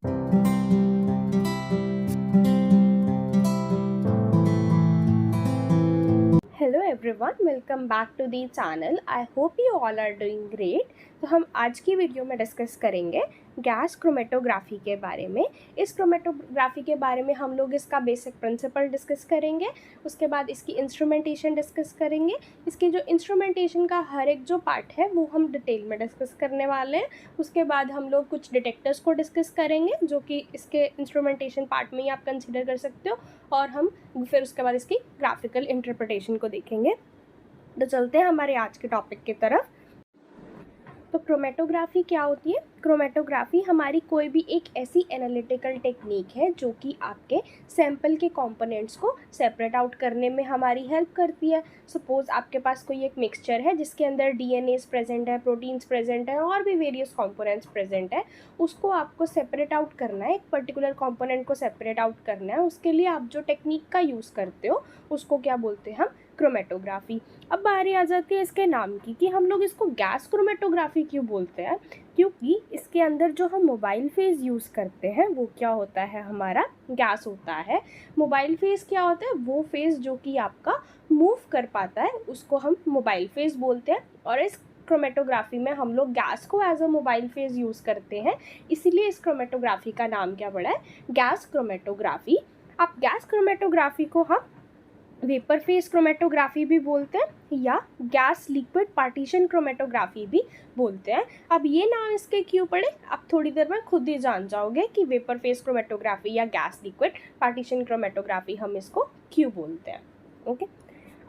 Hello everyone, welcome back to the channel. I hope you all are doing great. तो हम आज की video में डिस्कस करेंगे गैस क्रोमेटोग्राफी के बारे में। इस क्रोमेटोग्राफी के बारे में हम लोग इसका बेसिक प्रिंसिपल डिस्कस करेंगे, उसके बाद इसकी इंस्ट्रूमेंटेशन डिस्कस करेंगे। इसके जो इंस्ट्रूमेंटेशन का हर एक जो पार्ट है वो हम डिटेल में डिस्कस करने वाले हैं। उसके बाद हम लोग कुछ डिटेक्टर्स को डिस्कस करेंगे जो कि इसके इंस्ट्रूमेंटेशन पार्ट में ही आप कंसिडर कर सकते हो, और हम फिर उसके बाद इसकी ग्राफिकल इंटरप्रिटेशन को देखेंगे। तो चलते हैं हमारे आज के टॉपिक की तरफ। तो क्रोमेटोग्राफी क्या होती है? क्रोमेटोग्राफी हमारी कोई भी एक ऐसी एनालिटिकल टेक्निक है जो कि आपके सैंपल के कंपोनेंट्स को सेपरेट आउट करने में हमारी हेल्प करती है। सपोज आपके पास कोई एक मिक्सचर है जिसके अंदर डीएनएस प्रेजेंट है, प्रोटीन्स प्रेजेंट है और भी वेरियस कंपोनेंट्स प्रेजेंट है। उसको आपको सेपरेट आउट करना है, एक पर्टिकुलर कंपोनेंट को सेपरेट आउट करना है। उसके लिए आप जो टेक्निक का यूज़ करते हो उसको क्या बोलते हैं? हम क्रोमेटोग्राफी। अब बारी आ जाती है इसके नाम की कि हम लोग इसको गैस क्रोमेटोग्राफी क्यों बोलते हैं? क्योंकि इसके अंदर जो हम मोबाइल फेज़ यूज़ करते हैं वो क्या होता है? हमारा गैस होता है। मोबाइल फेज़ क्या होता है? वो फेज़ जो कि आपका मूव कर पाता है उसको हम मोबाइल फेज़ बोलते हैं। और इस क्रोमेटोग्राफी में हम लोग गैस को as a mobile phase use करते हैं, इसीलिए इस क्रोमेटोग्राफी का नाम क्या पड़ा है? Gas chromatography. अब गैस क्रोमेटोग्राफी को हम वेपर फेस क्रोमेटोग्राफी भी बोलते हैं या गैस लिक्विड पार्टीशन क्रोमेटोग्राफी भी बोलते हैं। अब ये नाम इसके क्यों पड़े, आप थोड़ी देर में खुद ही जान जाओगे कि वेपर फेस क्रोमेटोग्राफी या गैस लिक्विड पार्टीशन क्रोमेटोग्राफी हम इसको क्यों बोलते हैं। ओके,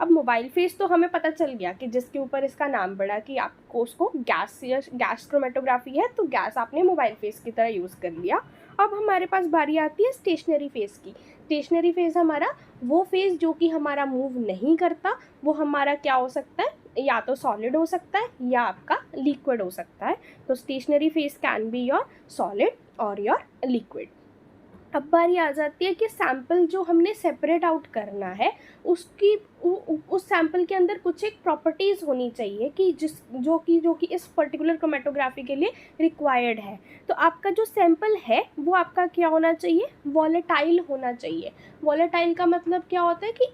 अब मोबाइल फेस तो हमें पता चल गया कि जिसके ऊपर इसका नाम पड़ा कि आपको उसको गैस क्रोमेटोग्राफी है, तो गैस आपने मोबाइल फेस की तरह यूज़ कर लिया। अब हमारे पास बारी आती है स्टेशनरी फेस की। स्टेशनरी फेस हमारा वो फेस जो कि हमारा मूव नहीं करता। वो हमारा क्या हो सकता है? या तो सॉलिड हो सकता है या आपका लिक्विड हो सकता है। तो stationary phase can be your solid और योर लिक्विड। अब बारी आ जाती है कि सैंपल जो हमने सेपरेट आउट करना है उसकी उस सैंपल के अंदर कुछ एक प्रॉपर्टीज़ होनी चाहिए कि जो कि इस पर्टिकुलर क्रोमेटोग्राफी के लिए रिक्वायर्ड है। तो आपका जो सैंपल है वो आपका क्या होना चाहिए? वॉलेटाइल होना चाहिए। वॉलेटाइल का मतलब क्या होता है कि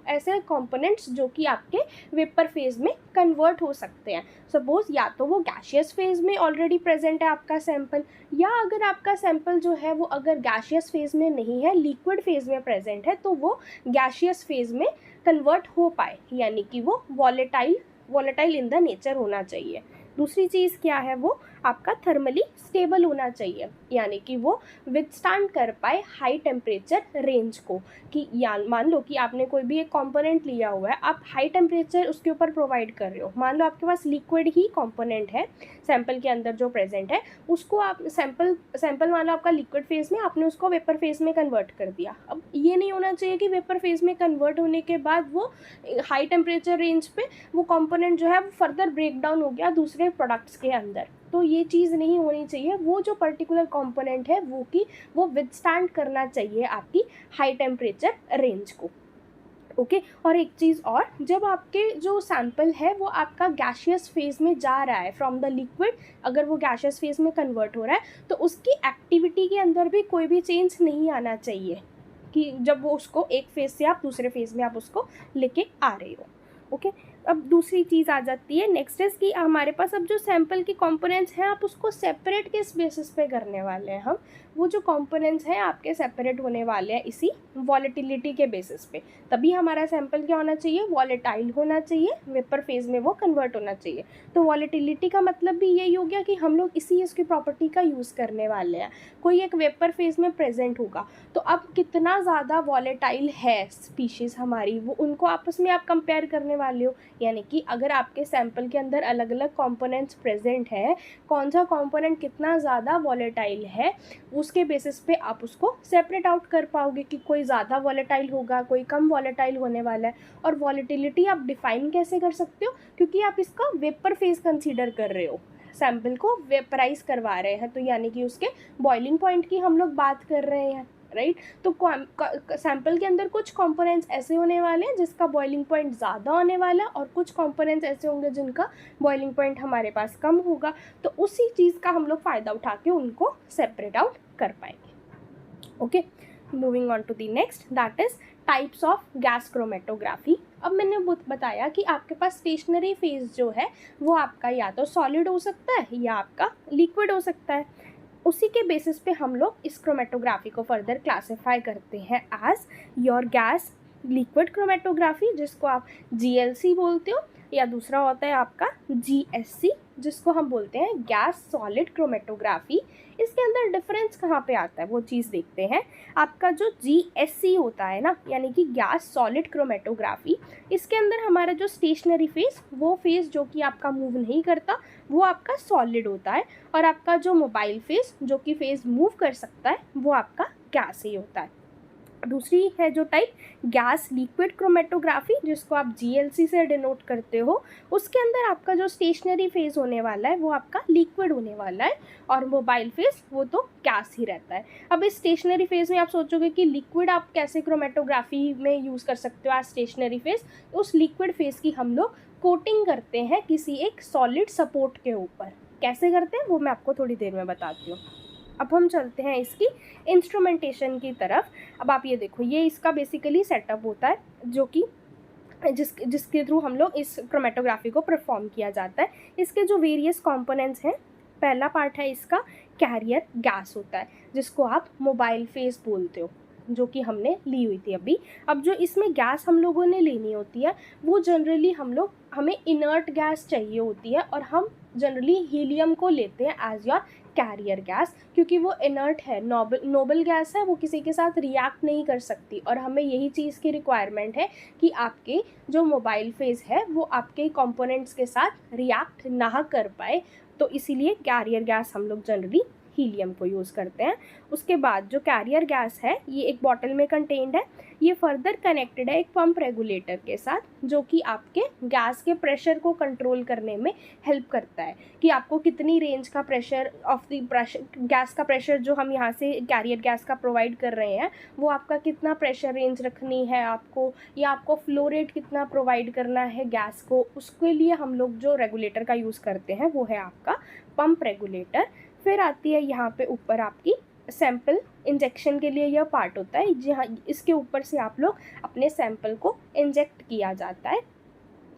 ऐसे कंपोनेंट्स जो कि आपके वेपर फेज में कन्वर्ट हो सकते हैं। सपोज या तो वो गैशियस फेज में ऑलरेडी प्रेजेंट है आपका सैंपल, या अगर आपका सैंपल जो है वो अगर गैशियस फेज में नहीं है, लिक्विड फेज में प्रेजेंट है, तो वो गैशियस फेज में कन्वर्ट हो पाए, यानी कि वो वॉलेटाइल इन द नेचर होना चाहिए। दूसरी चीज़ क्या है? वो आपका थर्मली स्टेबल होना चाहिए, यानी कि वो विथस्टैंड कर पाए हाई टेम्परेचर रेंज को। कि या मान लो कि आपने कोई भी एक कंपोनेंट लिया हुआ है, आप हाई टेम्परेचर उसके ऊपर प्रोवाइड कर रहे हो। मान लो आपके पास लिक्विड ही कंपोनेंट है सैंपल के अंदर जो प्रेजेंट है, उसको आप सैंपल मान लो आपका लिक्विड फेज में, आपने उसको वेपर फेज में कन्वर्ट कर दिया। अब ये नहीं होना चाहिए कि वेपर फेज में कन्वर्ट होने के बाद वो हाई टेम्परेचर रेंज पे वो कंपोनेंट जो है वो फर्दर ब्रेक डाउन हो गया दूसरे प्रोडक्ट्स के अंदर। तो ये चीज़ नहीं होनी चाहिए। वो जो पर्टिकुलर कंपोनेंट है वो विथस्टैंड करना चाहिए आपकी हाई टेम्परेचर रेंज को। ओके, और एक चीज़ और, जब आपके जो सैंपल है वो आपका गैशियस फेज में जा रहा है फ्रॉम द लिक्विड, अगर वो गैशियस फेज में कन्वर्ट हो रहा है तो उसकी एक्टिविटी के अंदर भी कोई भी चेंज नहीं आना चाहिए कि जब वो उसको एक फेज से आप दूसरे फेज में आप उसको लेके आ रहे हो। ओके, अब दूसरी चीज़ आ जाती है नेक्स्ट इज कि हमारे पास अब जो सैंपल के कंपोनेंट्स हैं आप उसको सेपरेट किस बेसिस पे करने वाले हैं? हम वो जो कंपोनेंट्स हैं आपके सेपरेट होने वाले हैं इसी वॉलेटिलिटी के बेसिस पे। तभी हमारा सैंपल क्या होना चाहिए? वॉलेटाइल होना चाहिए, वेपर फेज में वो कन्वर्ट होना चाहिए। तो वॉलेटिलिटी का मतलब भी यही हो गया कि हम लोग इसी इसकी प्रॉपर्टी का यूज़ करने वाले हैं। कोई एक वेपर फेज में प्रेजेंट होगा तो अब कितना ज़्यादा वॉलेटाइल है स्पीशीज़ हमारी, वो उनको आपस में आप कंपेयर करने वाले हो। यानी कि अगर आपके सैंपल के अंदर अलग अलग कंपोनेंट्स प्रेजेंट है, कौन सा कंपोनेंट कितना ज़्यादा वॉलेटाइल है, उसके बेसिस पे आप उसको सेपरेट आउट कर पाओगे कि कोई ज़्यादा वॉलेटाइल होगा, कोई कम वॉलेटाइल होने वाला है। और वॉलेटिलिटी आप डिफाइन कैसे कर सकते हो? क्योंकि आप इसका वेपर फेज कंसीडर कर रहे हो, सैंपल को वेपराइज करवा रहे हैं, तो यानी कि उसके बॉइलिंग पॉइंट की हम लोग बात कर रहे हैं। राइट। तो सैंपल के अंदर कुछ कंपोनेंट्स ऐसे होने वाले हैं जिसका बॉइलिंग पॉइंट ज़्यादा होने वाला, और कुछ कंपोनेंट्स ऐसे होंगे जिनका बॉइलिंग पॉइंट हमारे पास कम होगा। तो उसी चीज़ का हम लोग फ़ायदा उठा के उनको सेपरेट आउट कर पाएंगे। Okay, moving on to the next, that is types of gas chromatography. अब मैंने बताया कि आपके पास स्टेशनरी फेज जो है वो आपका या तो सॉलिड हो सकता है या आपका लिक्विड हो सकता है। उसी के बेसिस पे हम लोग इस क्रोमेटोग्राफी को फर्दर क्लासिफाई करते हैं as your gas liquid chromatography, जिसको आप GLC बोलते हो, या दूसरा होता है आपका GSC, जिसको हम बोलते हैं गैस सॉलिड क्रोमेटोग्राफी। इसके अंदर डिफरेंस कहाँ पे आता है वो चीज़ देखते हैं। आपका जो GSC होता है ना, यानी कि गैस सॉलिड क्रोमेटोग्राफी, इसके अंदर हमारा जो स्टेशनरी फेज, वो फेज जो कि आपका मूव नहीं करता, वो आपका सॉलिड होता है, और आपका जो मोबाइल फेज जो कि फेज मूव कर सकता है, वो आपका गैस ही होता है। दूसरी है जो टाइप गैस लिक्विड क्रोमेटोग्राफी, जिसको आप GLC से डिनोट करते हो, उसके अंदर आपका जो स्टेशनरी फेज होने वाला है वो आपका लिक्विड होने वाला है, और मोबाइल फेज वो तो गैस ही रहता है। अब इस स्टेशनरी फेज में आप सोचोगे कि लिक्विड आप कैसे क्रोमेटोग्राफी में यूज़ कर सकते हो एज स्टेशनरी फेज। उस लिक्विड फेज की हम लोग कोटिंग करते हैं किसी एक सॉलिड सपोर्ट के ऊपर। कैसे करते हैं वो मैं आपको थोड़ी देर में बताती हूँ। अब हम चलते हैं इसकी इंस्ट्रूमेंटेशन की तरफ। अब आप ये देखो, ये इसका बेसिकली सेटअप होता है जो कि जिसके थ्रू हम लोग इस क्रोमेटोग्राफी को परफॉर्म किया जाता है। इसके जो वेरियस कंपोनेंट्स हैं, पहला पार्ट है इसका कैरियर गैस होता है, जिसको आप मोबाइल फेज बोलते हो, जो कि हमने ली हुई थी अभी। अब जो इसमें गैस हम लोगों ने लेनी होती है वो जनरली हमें इनर्ट गैस चाहिए होती है, और हम जनरली हीलियम को लेते हैं एज योर कैरियर गैस, क्योंकि वो इनर्ट है, नोबल गैस है, वो किसी के साथ रिएक्ट नहीं कर सकती, और हमें यही चीज़ की रिक्वायरमेंट है कि आपके जो मोबाइल फेज है वो आपके कंपोनेंट्स के साथ रिएक्ट ना कर पाए। तो इसीलिए कैरियर गैस हम लोग जनरली हीलियम को यूज़ करते हैं। उसके बाद जो कैरियर गैस है ये एक बॉटल में कंटेन्ड है, ये फर्दर कनेक्टेड है एक पंप रेगुलेटर के साथ, जो कि आपके गैस के प्रेशर को कंट्रोल करने में हेल्प करता है कि आपको कितनी रेंज का pressure of the pressure, gas का प्रेशर जो हम यहाँ से कैरियर गैस का प्रोवाइड कर रहे हैं वो आपका कितना प्रेशर रेंज रखनी है आपको, या आपको फ्लो रेट कितना प्रोवाइड करना है गैस को, उसके लिए हम लोग जो रेगुलेटर का यूज़ करते हैं वो है आपका पंप रेगुलेटर। फिर आती है यहाँ पे ऊपर आपकी सैंपल इंजेक्शन के लिए यह पार्ट होता है, जहाँ इसके ऊपर से आप लोग अपने सैंपल को इंजेक्ट किया जाता है।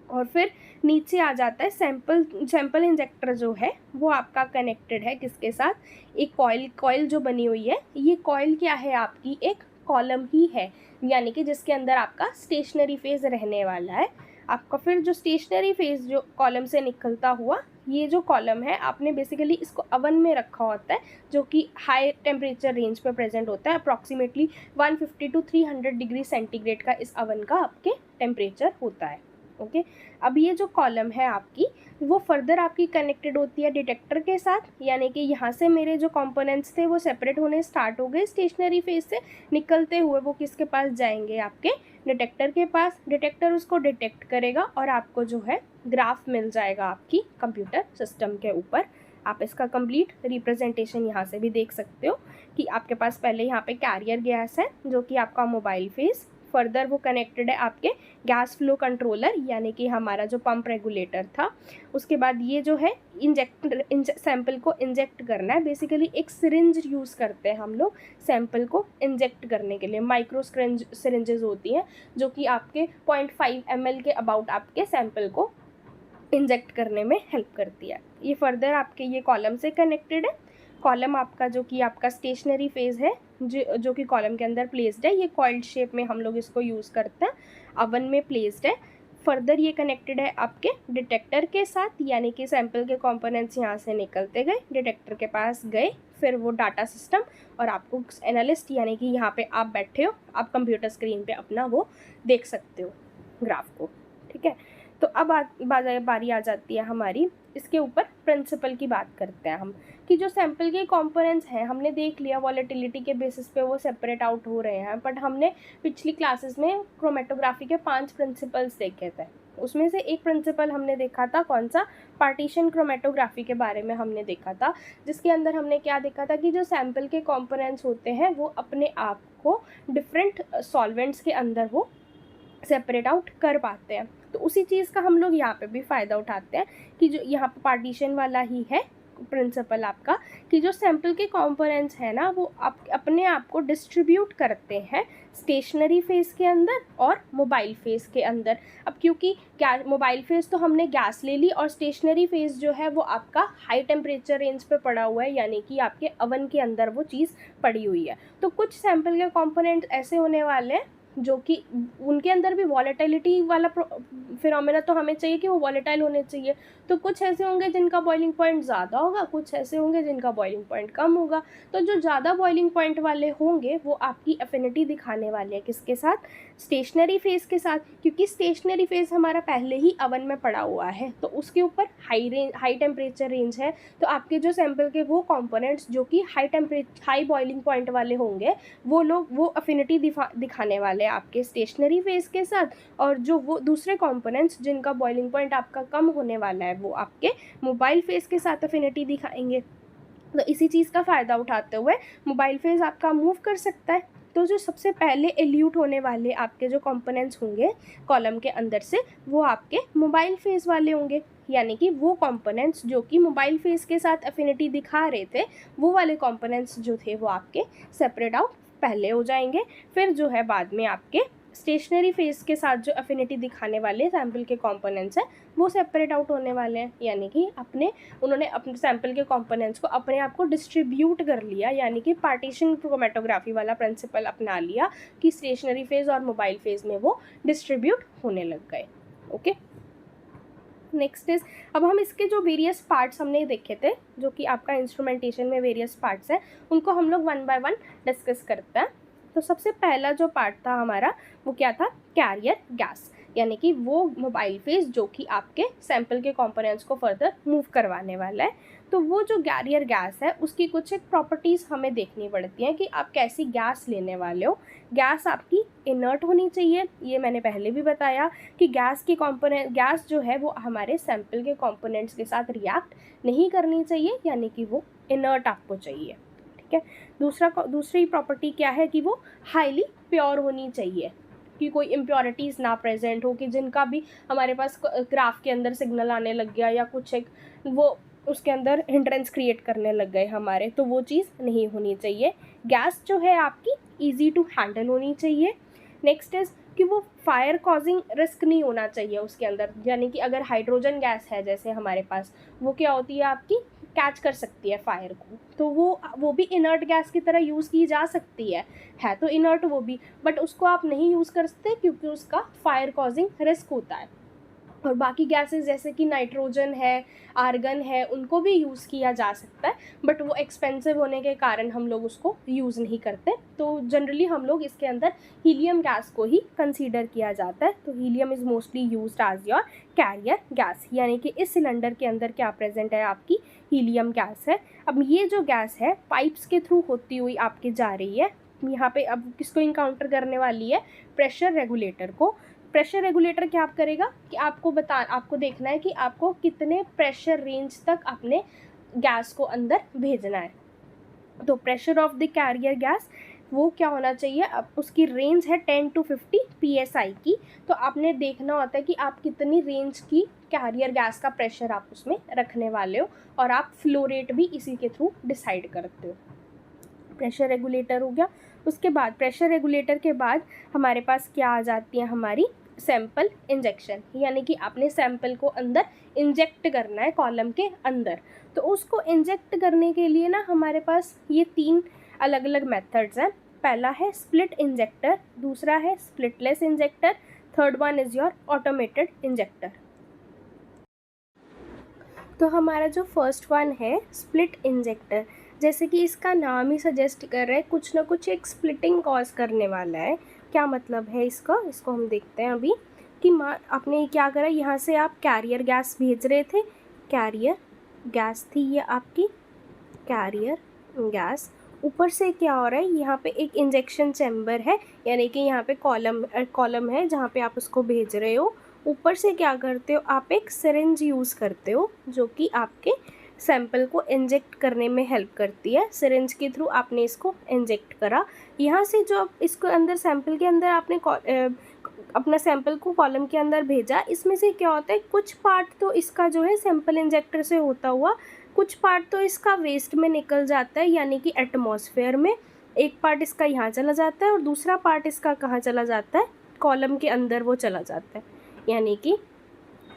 और फिर नीचे आ जाता है सैंपल इंजेक्टर जो है वो आपका कनेक्टेड है किसके साथ, एक कॉइल जो बनी हुई है। ये कॉइल क्या है, आपकी एक कॉलम ही है, यानी कि जिसके अंदर आपका स्टेशनरी फेज रहने वाला है आपका। फिर जो स्टेशनरी फेज जो कॉलम से निकलता हुआ ये जो कॉलम है, आपने बेसिकली इसको अवन में रखा होता है, जो कि हाई टेम्परेचर रेंज पे प्रेजेंट होता है। अप्रॉक्सीमेटली 150 to 300 डिग्री सेंटीग्रेड का इस अवन का आपके टेम्परेचर होता है। ओके, अब ये जो कॉलम है आपकी वो फर्दर आपकी कनेक्टेड होती है डिटेक्टर के साथ, यानी कि यहाँ से मेरे जो कंपोनेंट्स थे वो सेपरेट होने स्टार्ट हो गए स्टेशनरी फेज से, निकलते हुए वो किसके पास जाएंगे, आपके डिटेक्टर के पास। डिटेक्टर उसको डिटेक्ट करेगा और आपको जो है ग्राफ मिल जाएगा आपकी कंप्यूटर सिस्टम के ऊपर। आप इसका कंप्लीट रिप्रेजेंटेशन यहाँ से भी देख सकते हो कि आपके पास पहले यहाँ पे कैरियर गैस है जो कि आपका मोबाइल फेज, फर्दर वो कनेक्टेड है आपके गैस फ्लो कंट्रोलर यानी कि हमारा जो पंप रेगुलेटर था। उसके बाद ये जो है सैंपल को इंजेक्ट करना है, बेसिकली एक सिरिंज यूज़ करते हैं हम लोग सैंपल को इंजेक्ट करने के लिए। माइक्रो सिरिंजेस होती हैं जो कि आपके 0.5 ml के अबाउट आपके सैंपल को इंजेक्ट करने में हेल्प करती है। ये फर्दर आपके ये कॉलम से कनेक्टेड है। कॉलम आपका जो कि आपका स्टेशनरी फेज है जो कि कॉलम के अंदर प्लेस्ड है, ये कॉइल्ड शेप में हम लोग इसको यूज़ करते हैं, अवन में प्लेस्ड है। फर्दर ये कनेक्टेड है आपके डिटेक्टर के साथ, यानी कि सैंपल के कंपोनेंट्स यहाँ से निकलते गए डिटेक्टर के पास गए, फिर वो डाटा सिस्टम और आपको एनालिस्ट यानी कि यहाँ पे आप बैठे हो, आप कंप्यूटर स्क्रीन पे अपना वो देख सकते हो ग्राफ को। ठीक है, तो अब बारी आ जाती है हमारी इसके ऊपर प्रिंसिपल की बात करते हैं हम, कि जो सैंपल के कंपोनेंट्स हैं हमने देख लिया वॉलेटिलिटी के बेसिस पे वो सेपरेट आउट हो रहे हैं, बट हमने पिछली क्लासेस में क्रोमेटोग्राफी के 5 प्रिंसिपल्स देखे थे। उसमें से एक प्रिंसिपल हमने देखा था कौन सा, पार्टीशन क्रोमेटोग्राफी के बारे में हमने देखा था, जिसके अंदर हमने क्या देखा था कि जो सैंपल के कंपोनेंट्स होते हैं वो अपने आप को डिफरेंट सॉल्वेंट्स के अंदर वो सेपरेट आउट कर पाते हैं। तो उसी चीज़ का हम लोग यहाँ पे भी फ़ायदा उठाते हैं कि जो यहाँ पे पार्टीशन वाला ही है प्रिंसिपल आपका, कि जो सैंपल के कंपोनेंट्स हैं ना वो आप अपने आप को डिस्ट्रीब्यूट करते हैं स्टेशनरी फेज़ के अंदर और मोबाइल फेज़ के अंदर। अब क्योंकि मोबाइल फेज़ तो हमने गैस ले ली और स्टेशनरी फेज़ जो है वो आपका हाई टेम्परेचर रेंज पे पड़ा हुआ है, यानी कि आपके ओवन के अंदर वो चीज़ पड़ी हुई है। तो कुछ सैंपल के कंपोनेंट्स ऐसे होने वाले हैं जो कि उनके अंदर भी वॉलेटिलिटी वाला फिनोमेना तो हमें चाहिए कि वो वॉलेटाइल होने चाहिए। तो कुछ ऐसे होंगे जिनका बॉइलिंग पॉइंट ज़्यादा होगा, कुछ ऐसे होंगे जिनका बॉइलिंग पॉइंट कम होगा। तो जो ज़्यादा बॉइलिंग पॉइंट वाले होंगे वो आपकी एफिनिटी दिखाने वाले हैं किसके साथ, स्टेशनरी फेज़ के साथ, क्योंकि स्टेशनरी फेज़ हमारा पहले ही ओवन में पड़ा हुआ है तो उसके ऊपर हाई टेम्परेचर रेंज है। तो आपके जो सैंपल के वो कंपोनेंट्स जो कि हाई बॉइलिंग पॉइंट वाले होंगे वो लोग वो अफिनिटी दिखाने वाले हैं आपके स्टेशनरी फेज़ के साथ, और जो वो दूसरे कंपोनेंट्स जिनका बॉइलिंग पॉइंट आपका कम होने वाला है वो आपके मोबाइल फेज़ के साथ अफिनिटी दिखाएंगे। तो इसी चीज़ का फ़ायदा उठाते हुए मोबाइल फेज़ आपका मूव कर सकता है। तो जो सबसे पहले एल्यूट होने वाले आपके जो कंपोनेंट्स होंगे कॉलम के अंदर से वो आपके मोबाइल फेज़ वाले होंगे, यानी कि वो कंपोनेंट्स जो कि मोबाइल फेज़ के साथ एफिनिटी दिखा रहे थे वो वाले कंपोनेंट्स जो थे वो आपके सेपरेट आउट पहले हो जाएंगे। फिर जो है बाद में आपके स्टेशनरी फेज़ के साथ जो एफिनिटी दिखाने वाले सैंपल के कंपोनेंट्स हैं वो सेपरेट आउट होने वाले हैं, यानी कि उन्होंने अपने सैंपल के कंपोनेंट्स को अपने आप को डिस्ट्रीब्यूट कर लिया, यानी कि पार्टीशन क्रोमेटोग्राफी वाला प्रिंसिपल अपना लिया कि स्टेशनरी फेज़ और मोबाइल फेज़ में वो डिस्ट्रीब्यूट होने लग गए। ओके, नेक्स्ट इज, अब हम इसके जो वेरियस पार्ट्स हमने देखे थे जो कि आपका इंस्ट्रूमेंटेशन में वेरियस पार्ट्स हैं उनको हम लोग वन बाय वन डिस्कस करते हैं। तो सबसे पहला जो पार्ट था हमारा वो क्या था, कैरियर गैस, यानी कि वो मोबाइल फेज़ जो कि आपके सैंपल के कंपोनेंट्स को फर्दर मूव करवाने वाला है। तो वो जो कैरियर गैस है उसकी कुछ एक प्रॉपर्टीज़ हमें देखनी पड़ती हैं कि आप कैसी गैस लेने वाले हो। गैस आपकी इनर्ट होनी चाहिए, ये मैंने पहले भी बताया कि गैस जो है वो हमारे सैंपल के कंपोनेंट्स के साथ रिएक्ट नहीं करनी चाहिए, यानी कि वो इनर्ट आपको चाहिए। ठीक है, दूसरी प्रॉपर्टी क्या है कि वो हाईली प्योर होनी चाहिए, कि कोई इम्प्योरिटीज़ ना प्रेजेंट हो कि जिनका भी हमारे पास ग्राफ के अंदर सिग्नल आने लग गया या कुछ एक वो उसके अंदर हिंड्रेंस क्रिएट करने लग गए हमारे, तो वो चीज़ नहीं होनी चाहिए। गैस जो है आपकी ईजी टू हैंडल होनी चाहिए। नेक्स्ट इज़ कि वो फायर कॉजिंग रिस्क नहीं होना चाहिए उसके अंदर, यानी कि अगर हाइड्रोजन गैस है जैसे हमारे पास, वो क्या होती है आपकी कैच कर सकती है फायर को, तो वो भी इनर्ट गैस की तरह यूज़ की जा सकती है तो इनर्ट वो भी, बट उसको आप नहीं यूज़ कर सकते क्योंकि उसका फायर कॉजिंग रिस्क होता है। और बाकी गैसेस जैसे कि नाइट्रोजन है, आर्गन है, उनको भी यूज़ किया जा सकता है, बट वो एक्सपेंसिव होने के कारण हम लोग उसको यूज़ नहीं करते। तो जनरली हम लोग इसके अंदर हीलियम गैस को ही कंसीडर किया जाता है। तो helium is mostly used as your carrier gas, यानी कि इस सिलेंडर के अंदर क्या प्रेजेंट है, आपकी हीलियम गैस है। अब ये जो गैस है पाइप्स के थ्रू होती हुई आपके जा रही है। यहाँ पे अब किसको इनकाउंटर करने वाली है, प्रेशर रेगुलेटर को। प्रेशर रेगुलेटर क्या करेगा कि आपको देखना है कि आपको कितने प्रेशर रेंज तक अपने गैस को अंदर भेजना है। तो pressure of the carrier gas वो क्या होना चाहिए, अब उसकी रेंज है 10 to 50 PSI की। तो आपने देखना होता है कि आप कितनी रेंज की कैरियर गैस का प्रेशर आप उसमें रखने वाले हो, और आप फ्लो रेट भी इसी के थ्रू डिसाइड करते हो। प्रेशर रेगुलेटर हो गया। उसके बाद प्रेशर रेगुलेटर के बाद हमारे पास क्या आ जाती है, हमारी सैंपल इंजेक्शन, यानी कि आपने सैंपल को अंदर इंजेक्ट करना है कॉलम के अंदर। तो उसको इंजेक्ट करने के लिए ना हमारे पास ये 3 अलग अलग मेथड्स हैं। पहला है स्प्लिट इंजेक्टर, दूसरा है splitless injector, third one is your automated injector. तो हमारा जो फर्स्ट वन है स्प्लिट इंजेक्टर, जैसे कि इसका नाम ही सजेस्ट कर रहा है कुछ ना कुछ एक स्प्लिटिंग कॉज करने वाला है। क्या मतलब है इसको हम देखते हैं अभी कि आपने क्या करा, यहाँ से आप कैरियर गैस भेज रहे थे, कैरियर गैस थी ये आपकी कैरियर गैस। ऊपर से क्या हो रहा है, यहाँ पे एक इंजेक्शन चैम्बर है, यानी कि यहाँ पे कॉलम है जहाँ पे आप उसको भेज रहे हो, ऊपर से क्या करते हो, आप एक सिरिंज यूज़ करते हो जो कि आपके सैंपल को इंजेक्ट करने में हेल्प करती है। सिरिंज के थ्रू आपने इसको इंजेक्ट करा, यहाँ से जो इसको अंदर सैंपल के अंदर आपने अपना सैंपल को कॉलम के अंदर भेजा, इसमें से क्या होता है, कुछ पार्ट तो इसका जो है सैंपल इंजेक्टर से होता हुआ, कुछ पार्ट तो इसका वेस्ट में निकल जाता है, यानी कि एटमॉस्फेयर में। एक पार्ट इसका यहाँ चला जाता है और दूसरा पार्ट इसका कहाँ चला जाता है, कॉलम के अंदर वो चला जाता है। यानी कि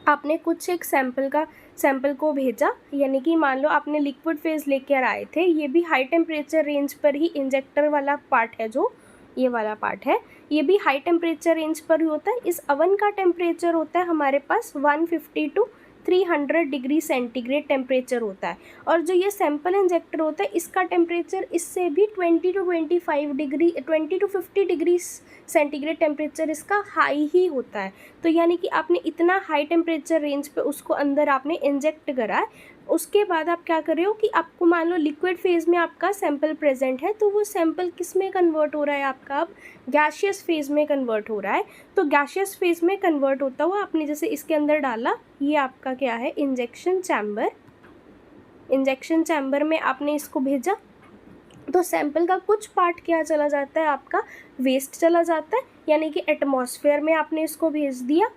आपने कुछ एक सैंपल को भेजा, यानी कि मान लो आपने लिक्विड फेज लेकर आए थे, ये भी हाई टेम्परेचर रेंज पर ही इंजेक्टर वाला पार्ट है, जो ये वाला पार्ट है ये भी हाई टेम्परेचर रेंज पर ही होता है। इस अवन का टेम्परेचर होता है हमारे पास 150 टू 300 डिग्री सेंटीग्रेड टेम्परेचर होता है, और जो ये सैंपल इंजेक्टर होता है इसका टेम्परेचर इससे भी 20 टू 50 डिग्री सेंटीग्रेड टेम्परेचर इसका हाई ही होता है। तो यानी कि आपने इतना हाई टेम्परेचर रेंज पे उसको अंदर आपने इंजेक्ट करा है। उसके बाद आप क्या कर रहे हो कि आपको मान लो लिक्विड फेज में आपका सैंपल प्रेजेंट है, तो वो सैंपल किस में कन्वर्ट हो रहा है, आपका अब गैशियस फेज में कन्वर्ट हो रहा है। तो गैशियस फेज में कन्वर्ट होता हुआ आपने जैसे इसके अंदर डाला, ये आपका क्या है, इंजेक्शन चैम्बर। इंजेक्शन चैम्बर में आपने इसको भेजा, तो सैंपल का कुछ पार्ट क्या चला जाता है, आपका वेस्ट चला जाता है, यानी कि एटमॉस्फेयर में आपने इसको भेज दिया,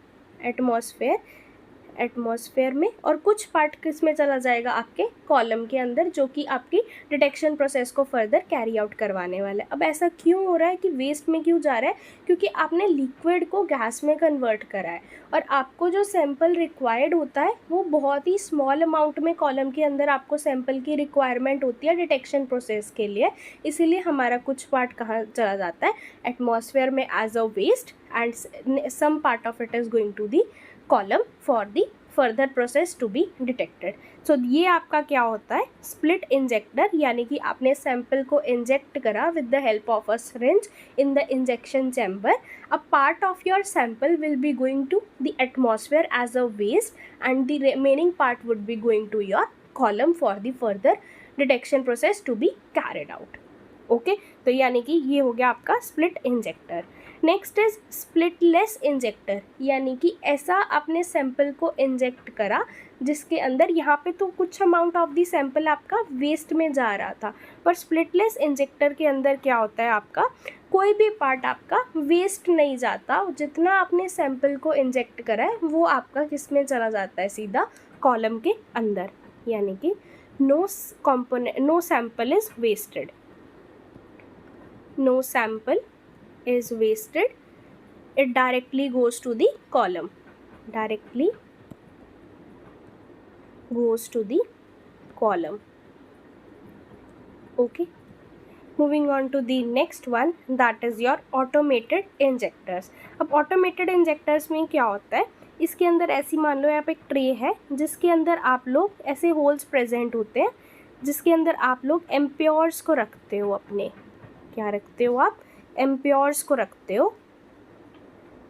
एटमॉस्फेयर में। और कुछ पार्ट किस में चला जाएगा, आपके कॉलम के अंदर, जो कि आपकी डिटेक्शन प्रोसेस को फर्दर कैरी आउट करवाने वाला है। अब ऐसा क्यों हो रहा है कि वेस्ट में क्यों जा रहा है, क्योंकि आपने लिक्विड को गैस में कन्वर्ट करा है, और आपको जो सैंपल रिक्वायर्ड होता है वो बहुत ही स्मॉल अमाउंट में कॉलम के अंदर आपको सैंपल की रिक्वायरमेंट होती है डिटेक्शन प्रोसेस के लिए। इसीलिए हमारा कुछ पार्ट कहाँ चला जाता है, एटमॉस्फेयर में as a waste, and some part of it is going to the column for the further process to be detected. सो ये आपका क्या होता है, स्प्लिट इंजेक्टर, यानी कि आपने सैंपल को इंजेक्ट करा with the help of a syringe in the injection chamber. A part of your sample will be going to the atmosphere as a waste, and the remaining part would be going to your column for the further detection process to be carried out. Okay, तो यानी कि ये हो गया आपका split injector. Next is splitless injector, यानी कि ऐसा आपने सैंपल को इंजेक्ट करा जिसके अंदर यहाँ पे तो कुछ अमाउंट ऑफ दी सैंपल आपका वेस्ट में जा रहा था, पर स्प्लिटलेस इंजेक्टर के अंदर क्या होता है, आपका कोई भी पार्ट आपका वेस्ट नहीं जाता, जितना आपने सैंपल को इंजेक्ट करा है वो आपका किस में चला जाता है, सीधा कॉलम के अंदर। यानी कि no sample is wasted, no sample is wasted, it directly goes to the column, okay. Moving on to the next one, that is your automated injectors. अब automated injectors में क्या होता है, इसके अंदर ऐसी मान लो यहाँ पे एक ट्रे है जिसके अंदर आप लोग ऐसे होल्स प्रेजेंट होते हैं, जिसके अंदर आप लोग एम्प्योर्स को रखते हो, अपने क्या रखते हो आप, एम्प्योर्स को रखते हो,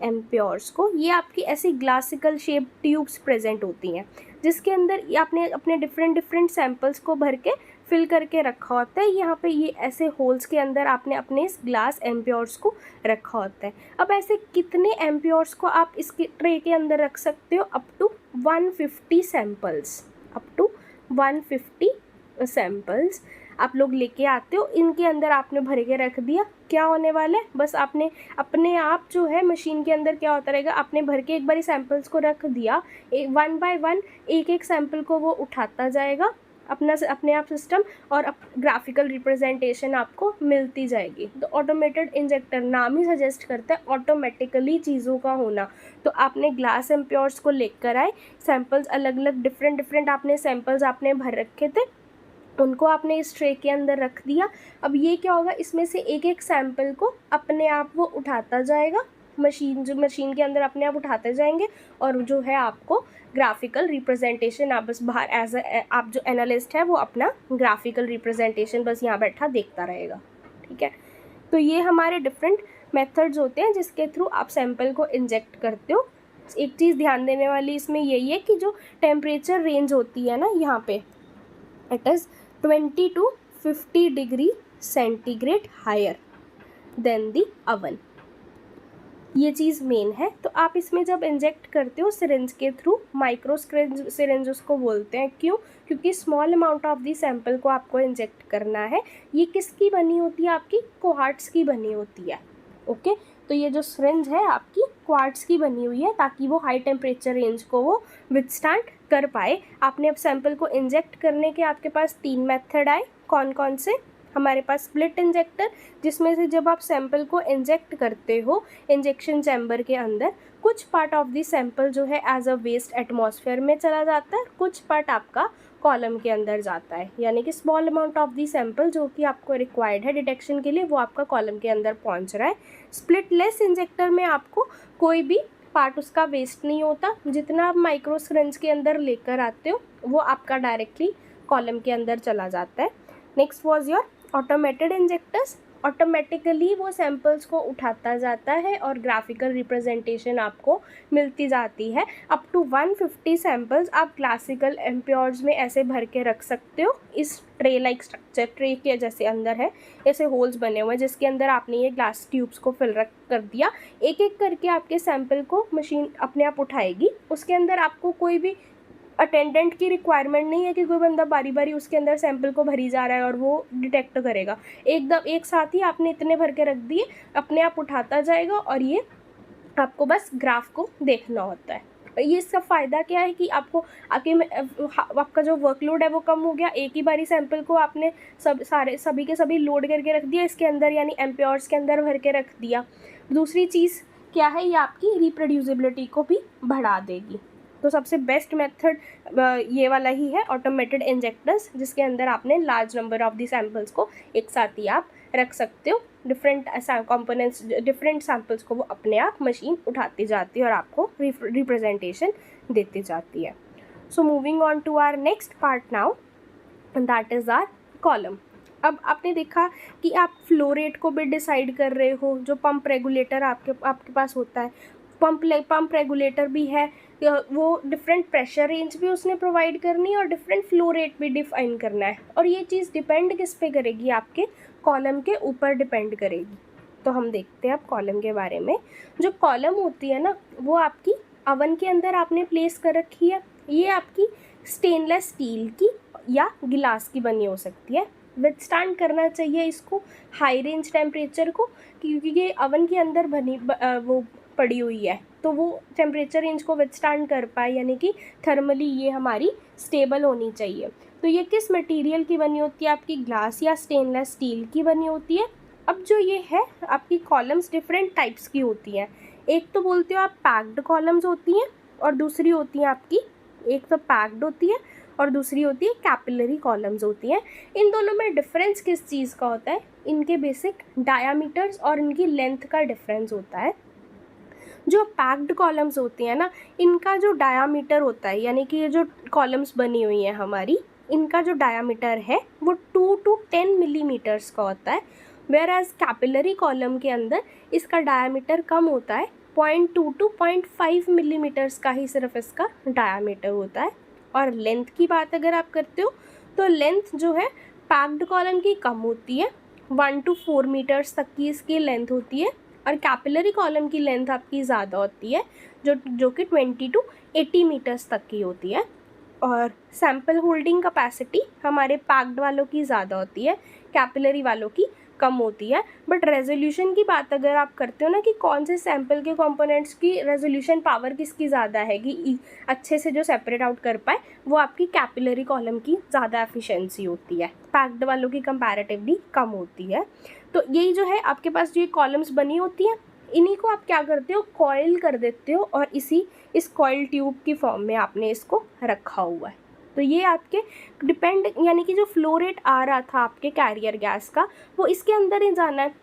एम्प्योर्स को। ये आपकी ऐसी ग्लासिकल शेप ट्यूब्स प्रेजेंट होती हैं जिसके अंदर आपने अपने डिफरेंट सैंपल्स को भर के फिल करके रखा होता है। यहाँ पे ये ऐसे होल्स के अंदर आपने अपने इस ग्लास एम्प्योर्स को रखा होता है। अब ऐसे कितने एम्प्योर्स को आप इसके ट्रे के अंदर रख सकते हो, up to 150 samples, up to 150 samples आप लोग लेके आते हो, इनके अंदर आपने भर के रख दिया। क्या होने वाला है, बस आपने अपने आप जो है मशीन के अंदर क्या होता रहेगा, आपने भर के एक बारी सैंपल्स को रख दिया, वन बाय वन एक सैंपल को वो उठाता जाएगा अपने आप सिस्टम, और ग्राफिकल रिप्रेजेंटेशन आपको मिलती जाएगी। तो ऑटोमेटेड इंजेक्टर नाम ही सजेस्ट करता है ऑटोमेटिकली चीज़ों का होना। तो आपने ग्लास एम्प्योर्स को लेकर आए, सैंपल्स अलग अलग डिफरेंट आपने सैंपल्स आपने भर रखे थे, उनको आपने इस ट्रे के अंदर रख दिया। अब ये क्या होगा, इसमें से एक सैंपल को अपने आप वो उठाता जाएगा, मशीन के अंदर अपने आप उठाते जाएंगे, और जो है आपको ग्राफिकल रिप्रेजेंटेशन आप बस बाहर आप जो एनालिस्ट है वो अपना ग्राफिकल रिप्रेजेंटेशन बस यहाँ बैठा देखता रहेगा। ठीक है, तो ये हमारे डिफरेंट मेथड्स होते हैं जिसके थ्रू आप सैंपल को इंजेक्ट करते हो। एक चीज़ ध्यान देने वाली इसमें यही है कि जो टेम्परेचर रेंज होती है ना, यहाँ पे it is 20 to 50 degree centigrade higher than the oven. ये चीज़ मेन है। तो आप इसमें जब इंजेक्ट करते हो सिरिंज के थ्रू, माइक्रो सिरिंज उसको बोलते हैं। क्यों? क्योंकि small amount of the sample को आपको इंजेक्ट करना है। ये किसकी बनी होती है? आपकी क्वार्ट्स की बनी होती है। ओके, तो ये जो सिरिंज है आपकी क्वार्ट्स की बनी हुई है, ताकि वो हाई टेम्परेचर रेंज को वो विथस्टैंड कर पाए। आपने अब सैंपल को इंजेक्ट करने के आपके पास 3 मेथड आए। कौन कौन से? हमारे पास स्प्लिट इंजेक्टर, जिसमें से जब आप सैंपल को इंजेक्ट करते हो इंजेक्शन चैम्बर के अंदर, कुछ पार्ट ऑफ दी सैंपल जो है एज अ वेस्ट एटमॉस्फेयर में चला जाता है, कुछ पार्ट आपका कॉलम के अंदर जाता है। यानी कि small amount of the sample जो कि आपको रिक्वायर्ड है डिटेक्शन के लिए, वो आपका कॉलम के अंदर पहुंच रहा है। स्प्लिटलेस इंजेक्टर में आपको कोई भी पार्ट उसका वेस्ट नहीं होता। जितना आप माइक्रो सिरिंज के अंदर लेकर आते हो वो आपका डायरेक्टली कॉलम के अंदर चला जाता है। Next was your automated injectors. Automatically वो सैंपल्स को उठाता जाता है और ग्राफिकल रिप्रेजेंटेशन आपको मिलती जाती है। अप टू 150 सैंपल्स आप क्लासिकल एम्प्योर्स में ऐसे भर के रख सकते हो। इस ट्रे लाइक स्ट्रक्चर, ट्रे के जैसे अंदर है ऐसे होल्स बने हुए हैं, जिसके अंदर आपने ये ग्लास ट्यूब्स को फिल कर दिया। एक एक करके आपके सैंपल को मशीन अपने आप उठाएगी। उसके अंदर आपको कोई भी अटेंडेंट की रिक्वायरमेंट नहीं है कि कोई बंदा बारी बारी उसके अंदर सैंपल को भरी जा रहा है और वो डिटेक्ट करेगा। एकदम एक साथ ही आपने इतने भर के रख दिए, अपने आप उठाता जाएगा और ये आपको बस ग्राफ को देखना होता है। ये इसका फ़ायदा क्या है कि आपको आपका जो वर्कलोड है वो कम हो गया। एक ही बारी सैंपल को आपने सभी के सभी लोड करके रख दिया इसके अंदर, यानी एम्प्योर्स के अंदर भर के रख दिया। दूसरी चीज़ क्या है, ये आपकी रिप्रोड्यूसिबिलिटी को भी बढ़ा देगी। तो सबसे बेस्ट मेथड ये वाला ही है, ऑटोमेटेड इंजेक्टर्स, जिसके अंदर आपने large number of the samples को एक साथ ही आप रख सकते हो। डिफरेंट कंपोनेंट्स, डिफरेंट सैंपल्स को वो अपने आप मशीन उठाती जाती है और आपको रिप्रेजेंटेशन देती जाती है। So moving on to our next part now, that is our column. अब आपने देखा कि आप फ्लो रेट को भी डिसाइड कर रहे हो। जो पंप रेगुलेटर आपके पास होता है, पंप रेगुलेटर भी है, वो डिफरेंट प्रेशर रेंज भी उसने प्रोवाइड करनी है और डिफरेंट फ्लो रेट भी डिफाइन करना है। और ये चीज़ डिपेंड किस पे करेगी? आपके कॉलम के ऊपर डिपेंड करेगी। तो हम देखते हैं अब कॉलम के बारे में। जो कॉलम होती है ना, वो आपकी अवन के अंदर आपने प्लेस कर रखी है। ये आपकी स्टेनलेस स्टील की या गिलास की बनी हो सकती है। विथस्टैंड करना चाहिए इसको हाई रेंज टेम्परेचर को, क्योंकि ये अवन के अंदर वो पड़ी हुई है, तो वो टेम्परेचर रेंज को विथस्टैंड कर पाए, यानी कि थर्मली ये हमारी स्टेबल होनी चाहिए। तो ये किस मटेरियल की बनी होती है? आपकी ग्लास या स्टेनलेस स्टील की बनी होती है। अब जो ये है आपकी कॉलम्स डिफरेंट टाइप्स की होती हैं। एक तो बोलते हो आप पैक्ड कॉलम्स होती हैं, और दूसरी होती हैं आपकी, एक तो पैक्ड होती है और दूसरी होती है कैपिलरी कॉलम्स होती हैं। इन दोनों में डिफरेंस किस चीज़ का होता है? इनके बेसिक डायामीटर्स और इनकी लेंथ का डिफरेंस होता है। जो पैक्ड कॉलम्स होती हैं ना, इनका जो डायामीटर होता है, यानी कि ये जो कॉलम्स बनी हुई हैं हमारी, इनका जो डायामीटर है वो 2 to 10 मिलीमीटर्स का होता है। वेयर एज कैपिलरी कॉलम के अंदर इसका डायामीटर कम होता है, 0.2 to 0.5 मिलीमीटर्स का ही सिर्फ इसका डायामीटर होता है। और लेंथ की बात अगर आप करते हो तो लेंथ जो है पैक्ड कॉलम की कम होती है, 1 to 4 मीटर्स तक की इसकी लेंथ होती है। और कैपिलरी कॉलम की लेंथ आपकी ज़्यादा होती है, जो कि 20 to 80 मीटर्स तक की होती है। और सैम्पल होल्डिंग कैपेसिटी हमारे पैक्ड वालों की ज़्यादा होती है, कैपिलरी वालों की कम होती है। बट रेजोल्यूशन की बात अगर आप करते हो ना कि कौन से सैंपल के कंपोनेंट्स की रेजोल्यूशन पावर किसकी ज़्यादा है कि अच्छे से जो सेपरेट आउट कर पाए, वो आपकी कैपिलरी कॉलम की ज़्यादा एफिशिएंसी होती है, पैक्ड वालों की कंपैरेटिवली कम होती है। तो यही जो है आपके पास जो ये कॉलम्स बनी होती हैं, इन्हीं को आप क्या करते हो? कॉइल कर देते हो और इस कॉइल ट्यूब की फॉर्म में आपने इसको रखा हुआ है। तो ये आपके डिपेंड, यानी कि जो फ्लो रेट आ रहा था आपके कैरियर गैस का, वो इसके अंदर ही जाना है।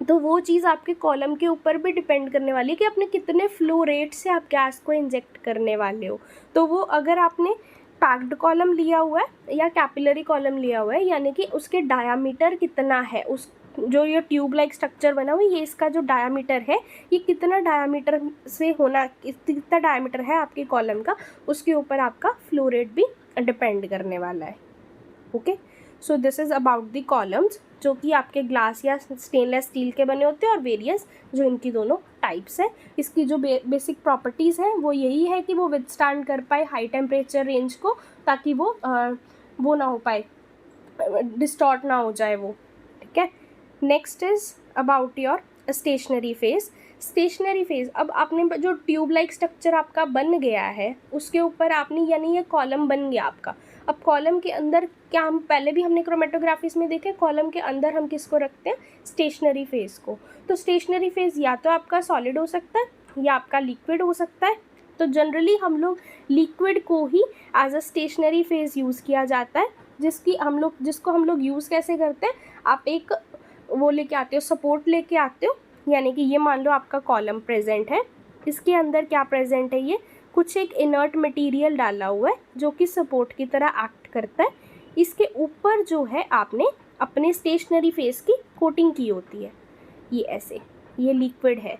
तो वो चीज़ आपके कॉलम के ऊपर भी डिपेंड करने वाली है कि आपने कितने फ्लो रेट से आप गैस को इंजेक्ट करने वाले हो। तो वो अगर आपने पैक्ड कॉलम लिया हुआ है या कैपिलरी कॉलम लिया हुआ है, यानी कि उसके डायामीटर कितना है, उस जो ये ट्यूब लाइक स्ट्रक्चर बना हुआ है, ये इसका जो डायामीटर है, ये कितना डायामीटर से होना, कितना डायामीटर है आपके कॉलम का, उसके ऊपर आपका फ्लो रेट भी डिपेंड करने वाला है। Okay, so this is about the columns, जो कि आपके ग्लास या स्टेनलेस स्टील के बने होते हैं, और वेरियस जो इनकी दोनों टाइप्स है। इसकी जो बेसिक प्रॉपर्टीज़ हैं वो यही है कि वो विथस्टैंड कर पाए हाई टेम्परेचर रेंज को, ताकि वो ना हो पाए, डिस्टॉर्ट ना हो जाए वो, ठीक है। Next is about your stationary phase. Stationary phase, अब आपने जो ट्यूब लाइक स्ट्रक्चर आपका बन गया है उसके ऊपर आपने, यानी ये कॉलम बन गया आपका, अब कॉलम के अंदर क्या, हम पहले भी हमने क्रोमेटोग्राफीज में देखे, कॉलम के अंदर हम किसको रखते हैं, स्टेशनरी फेज को। तो स्टेशनरी फेज या तो आपका सॉलिड हो सकता है या आपका लिक्विड हो सकता है। तो जनरली हम लोग लिक्विड को ही as a stationary phase use किया जाता है, जिसको हम लोग यूज़ कैसे करते हैं, आप एक वो लेके आते हो, सपोर्ट लेके आते हो, यानी कि ये मान लो आपका कॉलम प्रेजेंट है, इसके अंदर क्या प्रेजेंट है, ये कुछ एक इनर्ट मटेरियल डाला हुआ है जो कि सपोर्ट की तरह एक्ट करता है। इसके ऊपर जो है आपने अपने स्टेशनरी फेस की कोटिंग की होती है, ये ऐसे, ये लिक्विड है,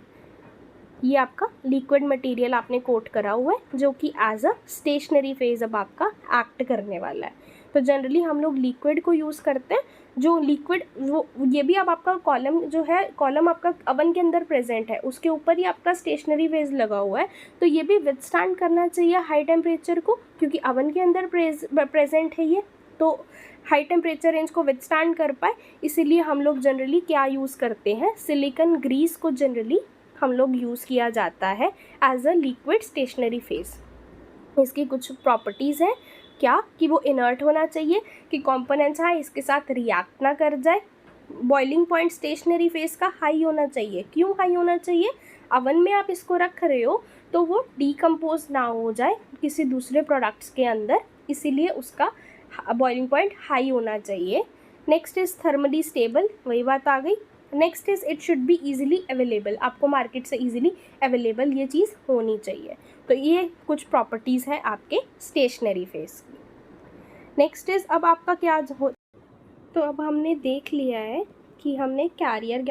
ये आपका लिक्विड मटेरियल आपने कोट करा हुआ है जो कि एज अ स्टेशनरी फेज अब आपका एक्ट करने वाला है। तो जनरली हम लोग लिक्विड को यूज़ करते हैं, जो लिक्विड वो ये भी अब आपका कॉलम जो है, कॉलम आपका अवन के अंदर प्रेजेंट है, उसके ऊपर ही आपका स्टेशनरी फेज लगा हुआ है, तो ये भी विथस्टैंड करना चाहिए हाई टेम्परेचर को, क्योंकि अवन के अंदर प्रेजेंट है ये, तो हाई टेम्परेचर रेंज को विथस्टैंड कर पाए, इसीलिए हम लोग जनरली क्या यूज़ करते हैं, सिलिकॉन ग्रीस को जनरली हम लोग यूज़ किया जाता है as a liquid stationary phase. इसकी कुछ प्रॉपर्टीज़ हैं क्या, कि वो इनर्ट होना चाहिए, कि कंपोनेंट्स हैं इसके साथ रिएक्ट ना कर जाए, बॉइलिंग पॉइंट स्टेशनरी फेज का हाई होना चाहिए। क्यों हाई होना चाहिए, अवन में आप इसको रख रहे हो तो वो डीकम्पोज ना हो जाए किसी दूसरे प्रोडक्ट्स के अंदर, इसीलिए उसका बॉइलिंग पॉइंट हाई होना चाहिए। नेक्स्ट इज़ थर्मली स्टेबल, वही बात आ गई। Next is it should be easily available, आपको मार्केट से ईजिली अवेलेबल ये चीज़ होनी चाहिए। तो ये कुछ प्रॉपर्टीज़ हैं आपके स्टेशनरी फेज की। नेक्स्ट इज़ अब आपका क्या हो, तो अब हमने देख लिया है कि हमने कैरियर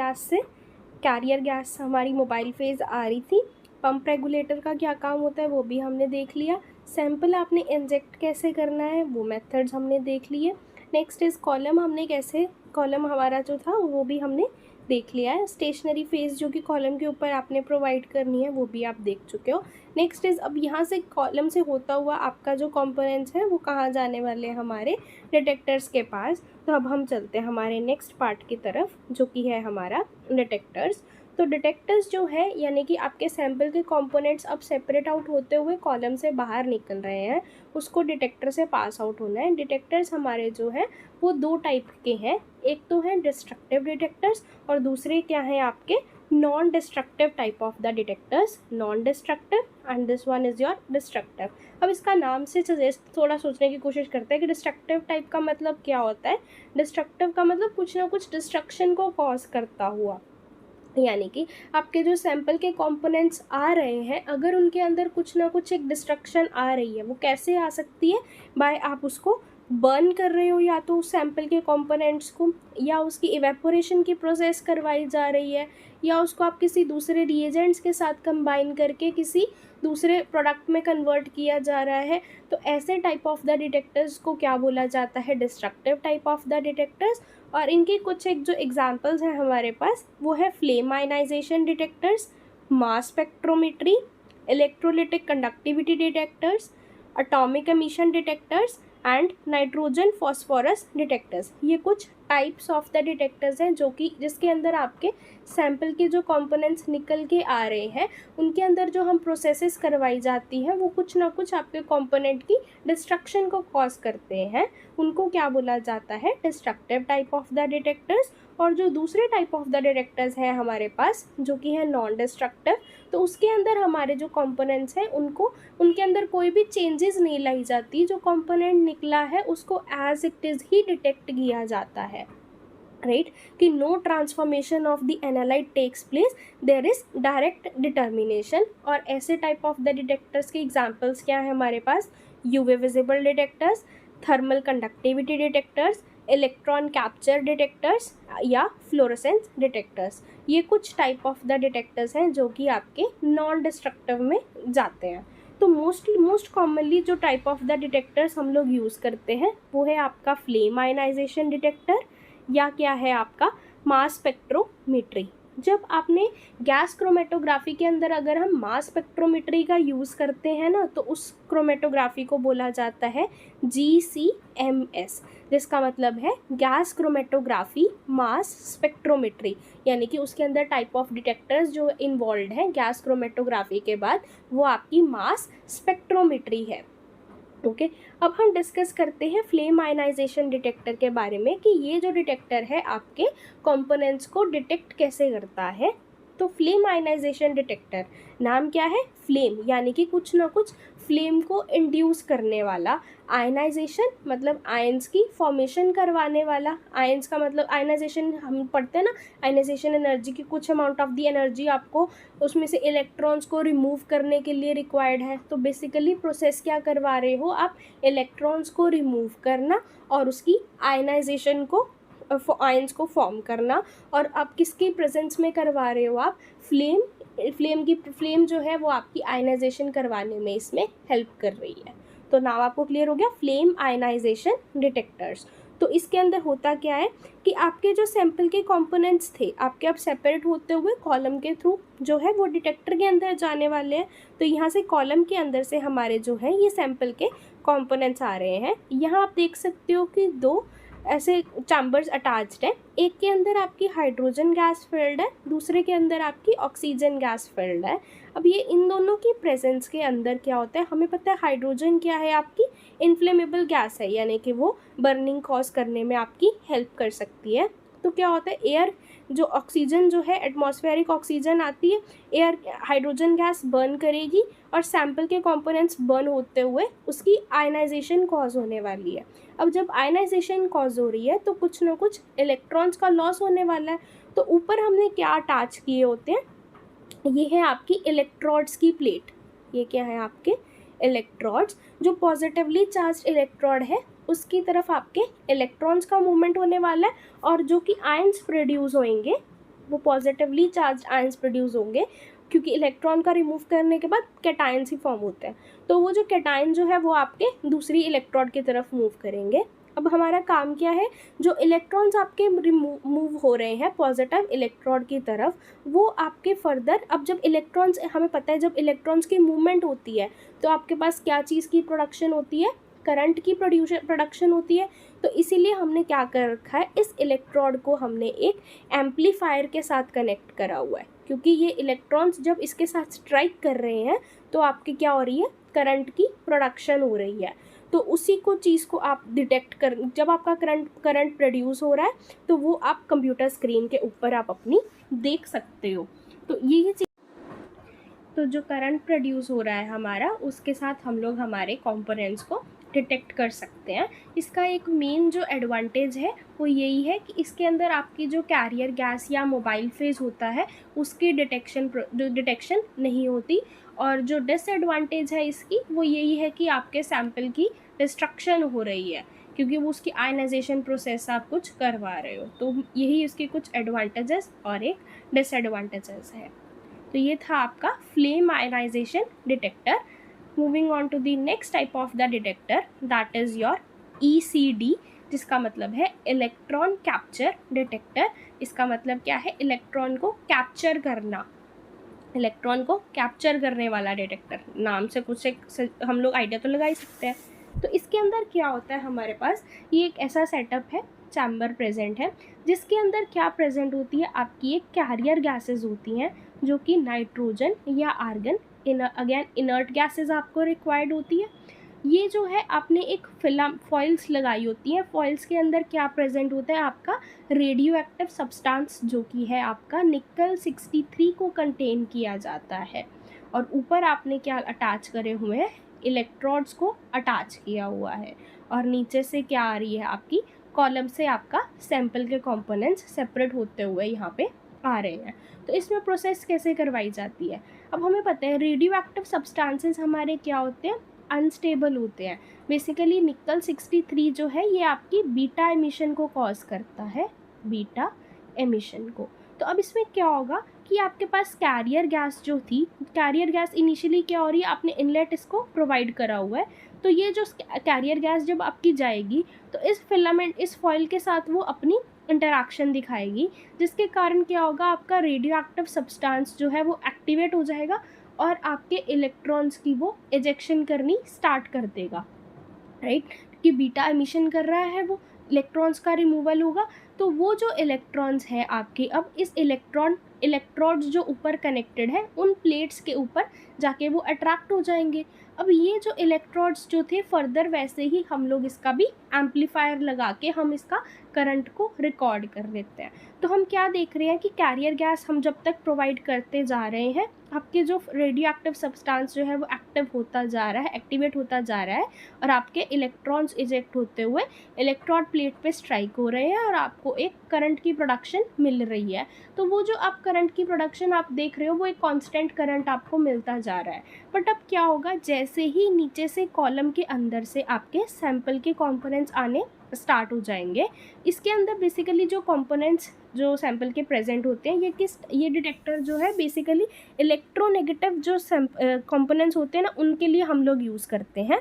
गैस हमारी मोबाइल फेज आ रही थी, पंप रेगुलेटर का क्या काम होता है वो भी हमने देख लिया, सैंपल आपने इंजेक्ट कैसे करना है वो मेथड्स हमने देख लिए। नेक्स्ट इज़ कॉलम, हमने कैसे कॉलम हमारा जो था वो भी हमने देख लिया है। स्टेशनरी फेज जो कि कॉलम के ऊपर आपने प्रोवाइड करनी है वो भी आप देख चुके हो। नेक्स्ट इज़ अब यहाँ से कॉलम से होता हुआ आपका जो कंपोनेंट्स है वो कहाँ जाने वाले हैं, हमारे डिटेक्टर्स के पास। तो अब हम चलते हैं हमारे नेक्स्ट पार्ट की तरफ जो कि है हमारा डिटेक्टर्स। तो डिटेक्टर्स जो है, यानी कि आपके सैंपल के कंपोनेंट्स अब सेपरेट आउट होते हुए कॉलम से बाहर निकल रहे हैं, उसको डिटेक्टर से पास आउट होना है। डिटेक्टर्स हमारे जो है वो दो टाइप के हैं, एक तो है डिस्ट्रक्टिव डिटेक्टर्स और दूसरे क्या हैं आपके non destructive type of the detectors, non destructive and this one is your destructive. अब इसका नाम से थोड़ा सोचने की कोशिश करते हैं कि डिस्ट्रक्टिव टाइप का मतलब क्या होता है। डिस्ट्रक्टिव का मतलब कुछ ना कुछ डिस्ट्रक्शन को कॉज करता हुआ, यानी कि आपके जो सैंपल के कंपोनेंट्स आ रहे हैं अगर उनके अंदर कुछ ना कुछ एक डिस्ट्रक्शन आ रही है, वो कैसे आ सकती है, बाय आप उसको बर्न कर रहे हो या तो उस सैंपल के कंपोनेंट्स को, या उसकी इवेपोरेशन की प्रोसेस करवाई जा रही है, या उसको आप किसी दूसरे रिएजेंट्स के साथ कंबाइन करके किसी दूसरे प्रोडक्ट में कन्वर्ट किया जा रहा है। तो ऐसे टाइप ऑफ द डिटेक्टर्स को क्या बोला जाता है, destructive type of the detectors. और इनके कुछ एक जो एग्जांपल्स हैं हमारे पास वो है flame ionization detectors, mass spectrometry, electrolytic conductivity detectors, atomic emission detectors and nitrogen phosphorus detectors. ये कुछ टाइप्स ऑफ द डिटेक्टर्स हैं जो कि जिसके अंदर आपके सैंपल के जो कंपोनेंट्स निकल के आ रहे हैं उनके अंदर जो हम प्रोसेसेस करवाई जाती हैं वो कुछ ना कुछ आपके कंपोनेंट की डिस्ट्रक्शन को कॉज करते हैं, उनको क्या बोला जाता है, destructive type of the detectors. और जो दूसरे टाइप ऑफ द डिटेक्टर्स हैं हमारे पास जो कि है नॉन डिस्ट्रक्टिव, तो उसके अंदर हमारे जो कंपोनेंट्स हैं उनके अंदर कोई भी चेंजेस नहीं लाई जाती, जो कंपोनेंट निकला है उसको एज इट इज़ ही डिटेक्ट किया जाता है, राइट, कि no transformation of the analyte takes place, there is direct determination. और ऐसे टाइप ऑफ द डिटेक्टर्स के एग्जांपल्स क्या है हमारे पास, UV visible detectors, thermal conductivity detectors, electron capture detectors या फ्लोरोसेंस डिटेक्टर्स। ये कुछ टाइप ऑफ द डिटेक्टर्स हैं जो कि आपके नॉन डिस्ट्रक्टिव में जाते हैं। तो मोस्ट कॉमनली जो टाइप ऑफ द डिटेक्टर्स हम लोग यूज़ करते हैं वो है आपका फ्लेम आयनाइजेशन डिटेक्टर या क्या है आपका मास स्पेक्ट्रोमेट्री। जब आपने गैस क्रोमेटोग्राफी के अंदर अगर हम मास स्पेक्ट्रोमेट्री का यूज़ करते हैं ना, तो उस क्रोमेटोग्राफी को बोला जाता है GCMS, जिसका मतलब है गैस क्रोमेटोग्राफी मास स्पेक्ट्रोमेट्री, यानी कि उसके अंदर टाइप ऑफ डिटेक्टर्स जो इन्वॉल्व हैं गैस क्रोमेटोग्राफी के बाद, वो आपकी मास स्पेक्ट्रोमेट्री है। ओके, अब हम डिस्कस करते हैं फ्लेम आयनाइजेशन डिटेक्टर के बारे में कि ये जो डिटेक्टर है आपके कंपोनेंट्स को डिटेक्ट कैसे करता है। तो फ्लेम आयनाइजेशन डिटेक्टर, नाम क्या है, फ्लेम, यानी कि कुछ ना कुछ फ्लेम को इंड्यूस करने वाला, आयनाइजेशन मतलब आयंस की फॉर्मेशन करवाने वाला, आयंस का मतलब आयनाइजेशन हम पढ़ते हैं ना, आयनाइजेशन एनर्जी की कुछ अमाउंट ऑफ दी एनर्जी आपको उसमें से इलेक्ट्रॉन्स को रिमूव करने के लिए रिक्वायर्ड है। तो बेसिकली प्रोसेस क्या करवा रहे हो आप, इलेक्ट्रॉन्स को रिमूव करना और उसकी आयनाइजेशन को आयंस को फॉर्म करना, और आप किसके प्रेजेंस में करवा रहे हो आप, फ्लेम जो है वो आपकी आयनाइजेशन करवाने में इसमें हेल्प कर रही है। तो नाम आपको क्लियर हो गया, फ्लेम आयनाइजेशन डिटेक्टर्स। तो इसके अंदर होता क्या है कि आपके जो सैंपल के कंपोनेंट्स थे आपके अब सेपरेट होते हुए कॉलम के थ्रू जो है वो डिटेक्टर के अंदर जाने वाले हैं। तो यहाँ से कॉलम के अंदर से हमारे जो है ये सैंपल के कंपोनेंट्स आ रहे हैं। यहाँ आप देख सकते हो कि दो ऐसे चैम्बर्स अटैच्ड है, एक के अंदर आपकी हाइड्रोजन गैस फिल्ड है, दूसरे के अंदर आपकी ऑक्सीजन गैस फिल्ड है। अब ये इन दोनों की प्रेजेंस के अंदर क्या होता है, हमें पता है हाइड्रोजन क्या है, आपकी इन्फ्लेमेबल गैस है, यानी कि वो बर्निंग कॉज करने में आपकी हेल्प कर सकती है। तो क्या होता है, एयर जो ऑक्सीजन जो है एटमॉस्फेरिक ऑक्सीजन आती है, एयर हाइड्रोजन गैस बर्न करेगी और सैंपल के कंपोनेंट्स बर्न होते हुए उसकी आयनाइजेशन कॉज होने वाली है। अब जब आयनाइजेशन कॉज हो रही है तो कुछ ना कुछ इलेक्ट्रॉन्स का लॉस होने वाला है। तो ऊपर हमने क्या अटैच किए होते हैं, ये है आपकी इलेक्ट्रोड्स की प्लेट, ये क्या है आपके इलेक्ट्रोड्स, जो पॉजिटिवली चार्ज इलेक्ट्रोड है उसकी तरफ आपके इलेक्ट्रॉन्स का मूवमेंट होने वाला है, और जो कि आयंस प्रोड्यूस होंगे वो पॉजिटिवली चार्ज आयंस प्रोड्यूस होंगे, क्योंकि इलेक्ट्रॉन का रिमूव करने के बाद कैटायंस ही फॉर्म होते हैं। तो वो जो कैटायन जो है वो आपके दूसरी इलेक्ट्रोड की तरफ मूव करेंगे। अब हमारा काम क्या है, जो इलेक्ट्रॉन्स आपके मूव हो रहे हैं पॉजिटिव इलेक्ट्रोड की तरफ, वो आपके फर्दर, अब जब इलेक्ट्रॉन्स, हमें पता है जब इलेक्ट्रॉन्स की मूवमेंट होती है तो आपके पास क्या चीज़ की प्रोडक्शन होती है, करंट की प्रोडक्शन होती है। तो इसीलिए हमने क्या कर रखा है, इस इलेक्ट्रोड को हमने एक एम्पलीफायर के साथ कनेक्ट करा हुआ है, क्योंकि ये इलेक्ट्रॉन्स जब इसके साथ स्ट्राइक कर रहे हैं तो आपकी क्या हो रही है, करंट की प्रोडक्शन हो रही है। तो उसी को चीज़ को आप डिटेक्ट कर, जब आपका करंट प्रोड्यूस हो रहा है तो वो आप कंप्यूटर स्क्रीन के ऊपर आप अपनी देख सकते हो। तो ये चीज़, तो जो करंट प्रोड्यूस हो रहा है हमारा, उसके साथ हम लोग हमारे कंपोनेंट्स को डिटेक्ट कर सकते हैं। इसका एक मेन जो एडवांटेज है वो यही है कि इसके अंदर आपकी जो कैरियर गैस या मोबाइल फेज होता है उसकी डिटेक्शन नहीं होती, और जो डिसएडवांटेज है इसकी वो यही है कि आपके सैंपल की डिस्ट्रक्शन हो रही है, क्योंकि वो उसकी आयनाइजेशन प्रोसेस आप कुछ करवा रहे हो। तो यही उसके कुछ एडवांटेजेस और एक डिसएडवांटेजेस है। तो ये था आपका flame ionization detector. Moving on to the next type of the detector, that is your ECD, जिसका मतलब है इलेक्ट्रॉन कैप्चर डिटेक्टर। इसका मतलब क्या है, इलेक्ट्रॉन को कैप्चर करना, इलेक्ट्रॉन को कैप्चर करने वाला डिटेक्टर। नाम से कुछ एक हम लोग आइडिया तो लगा ही सकते हैं। तो इसके अंदर क्या होता है, हमारे पास ये एक ऐसा सेटअप है, चैम्बर प्रेजेंट है, जिसके अंदर क्या प्रेजेंट होती है, आपकी एक कैरियर गैसेज होती हैं जो कि नाइट्रोजन या आर्गन, अगेन इनर्ट गैसेज आपको रिक्वायर्ड होती है। ये जो है आपने एक फिल्म फॉइल्स लगाई होती हैं, फॉइल्स के अंदर क्या प्रेजेंट होता है, आपका रेडियो एक्टिव सब्सटेंस जो कि है आपका निकल 63 को कंटेन किया जाता है, और ऊपर आपने क्या अटैच करे हुए हैं, इलेक्ट्रोड्स को अटैच किया हुआ है, और नीचे से क्या आ रही है, आपकी कॉलम से आपका सैंपल के कंपोनेंट्स सेपरेट होते हुए यहाँ पे आ रहे हैं। तो इसमें प्रोसेस कैसे करवाई जाती है, अब हमें पता है रेडियो एक्टिव सब्सटेंसेस हमारे क्या होते हैं, अनस्टेबल होते हैं। बेसिकली निकल 63 जो है ये आपकी बीटा एमिशन को कॉज करता है, बीटा एमिशन को। तो अब इसमें क्या होगा कि आपके पास कैरियर गैस जो थी, कैरियर गैस इनिशियली क्या हो रही है, आपने इनलेट इसको प्रोवाइड करा हुआ है, तो ये जो कैरियर गैस जब आपकी जाएगी तो इस फिलामेंट, इस फॉइल के साथ वो अपनी इंटरैक्शन दिखाएगी, जिसके कारण क्या होगा, आपका रेडियो एक्टिव सब्सटेंस जो है वो एक्टिवेट हो जाएगा और आपके इलेक्ट्रॉन्स की वो इजेक्शन करनी स्टार्ट कर देगा, राइट। कि बीटा एमिशन कर रहा है, वो इलेक्ट्रॉन्स का रिमूवल होगा, तो वो जो इलेक्ट्रॉन्स हैं आपके, अब इस इलेक्ट्रोड्स जो ऊपर कनेक्टेड है उन प्लेट्स के ऊपर जाके वो अट्रैक्ट हो जाएंगे। अब ये जो इलेक्ट्रोड्स जो थे फर्दर वैसे ही हम लोग इसका भी एम्पलीफायर लगा के हम इसका करंट को रिकॉर्ड कर लेते हैं। तो हम क्या देख रहे हैं कि कैरियर गैस हम जब तक प्रोवाइड करते जा रहे हैं, आपके जो रेडियो एक्टिव सब्सटेंस जो है वो एक्टिव होता जा रहा है, एक्टिवेट होता जा रहा है, और आपके इलेक्ट्रॉन्स इजेक्ट होते हुए इलेक्ट्रोड प्लेट पे स्ट्राइक हो रहे हैं और आपको एक करंट की प्रोडक्शन मिल रही है। तो वो जो आप करंट की प्रोडक्शन आप देख रहे हो वो एक कांस्टेंट करंट आपको मिलता जा रहा है। बट अब क्या होगा, जैसे ही नीचे से कॉलम के अंदर से आपके सैंपल के कंपोनेंट्स आने स्टार्ट हो जाएंगे, इसके अंदर बेसिकली जो कंपोनेंट्स जो सैंपल के प्रेजेंट होते हैं, ये डिटेक्टर जो है बेसिकली इलेक्ट्रोनेगेटिव जो कंपोनेंट्स होते हैं ना, उनके लिए हम लोग यूज़ करते हैं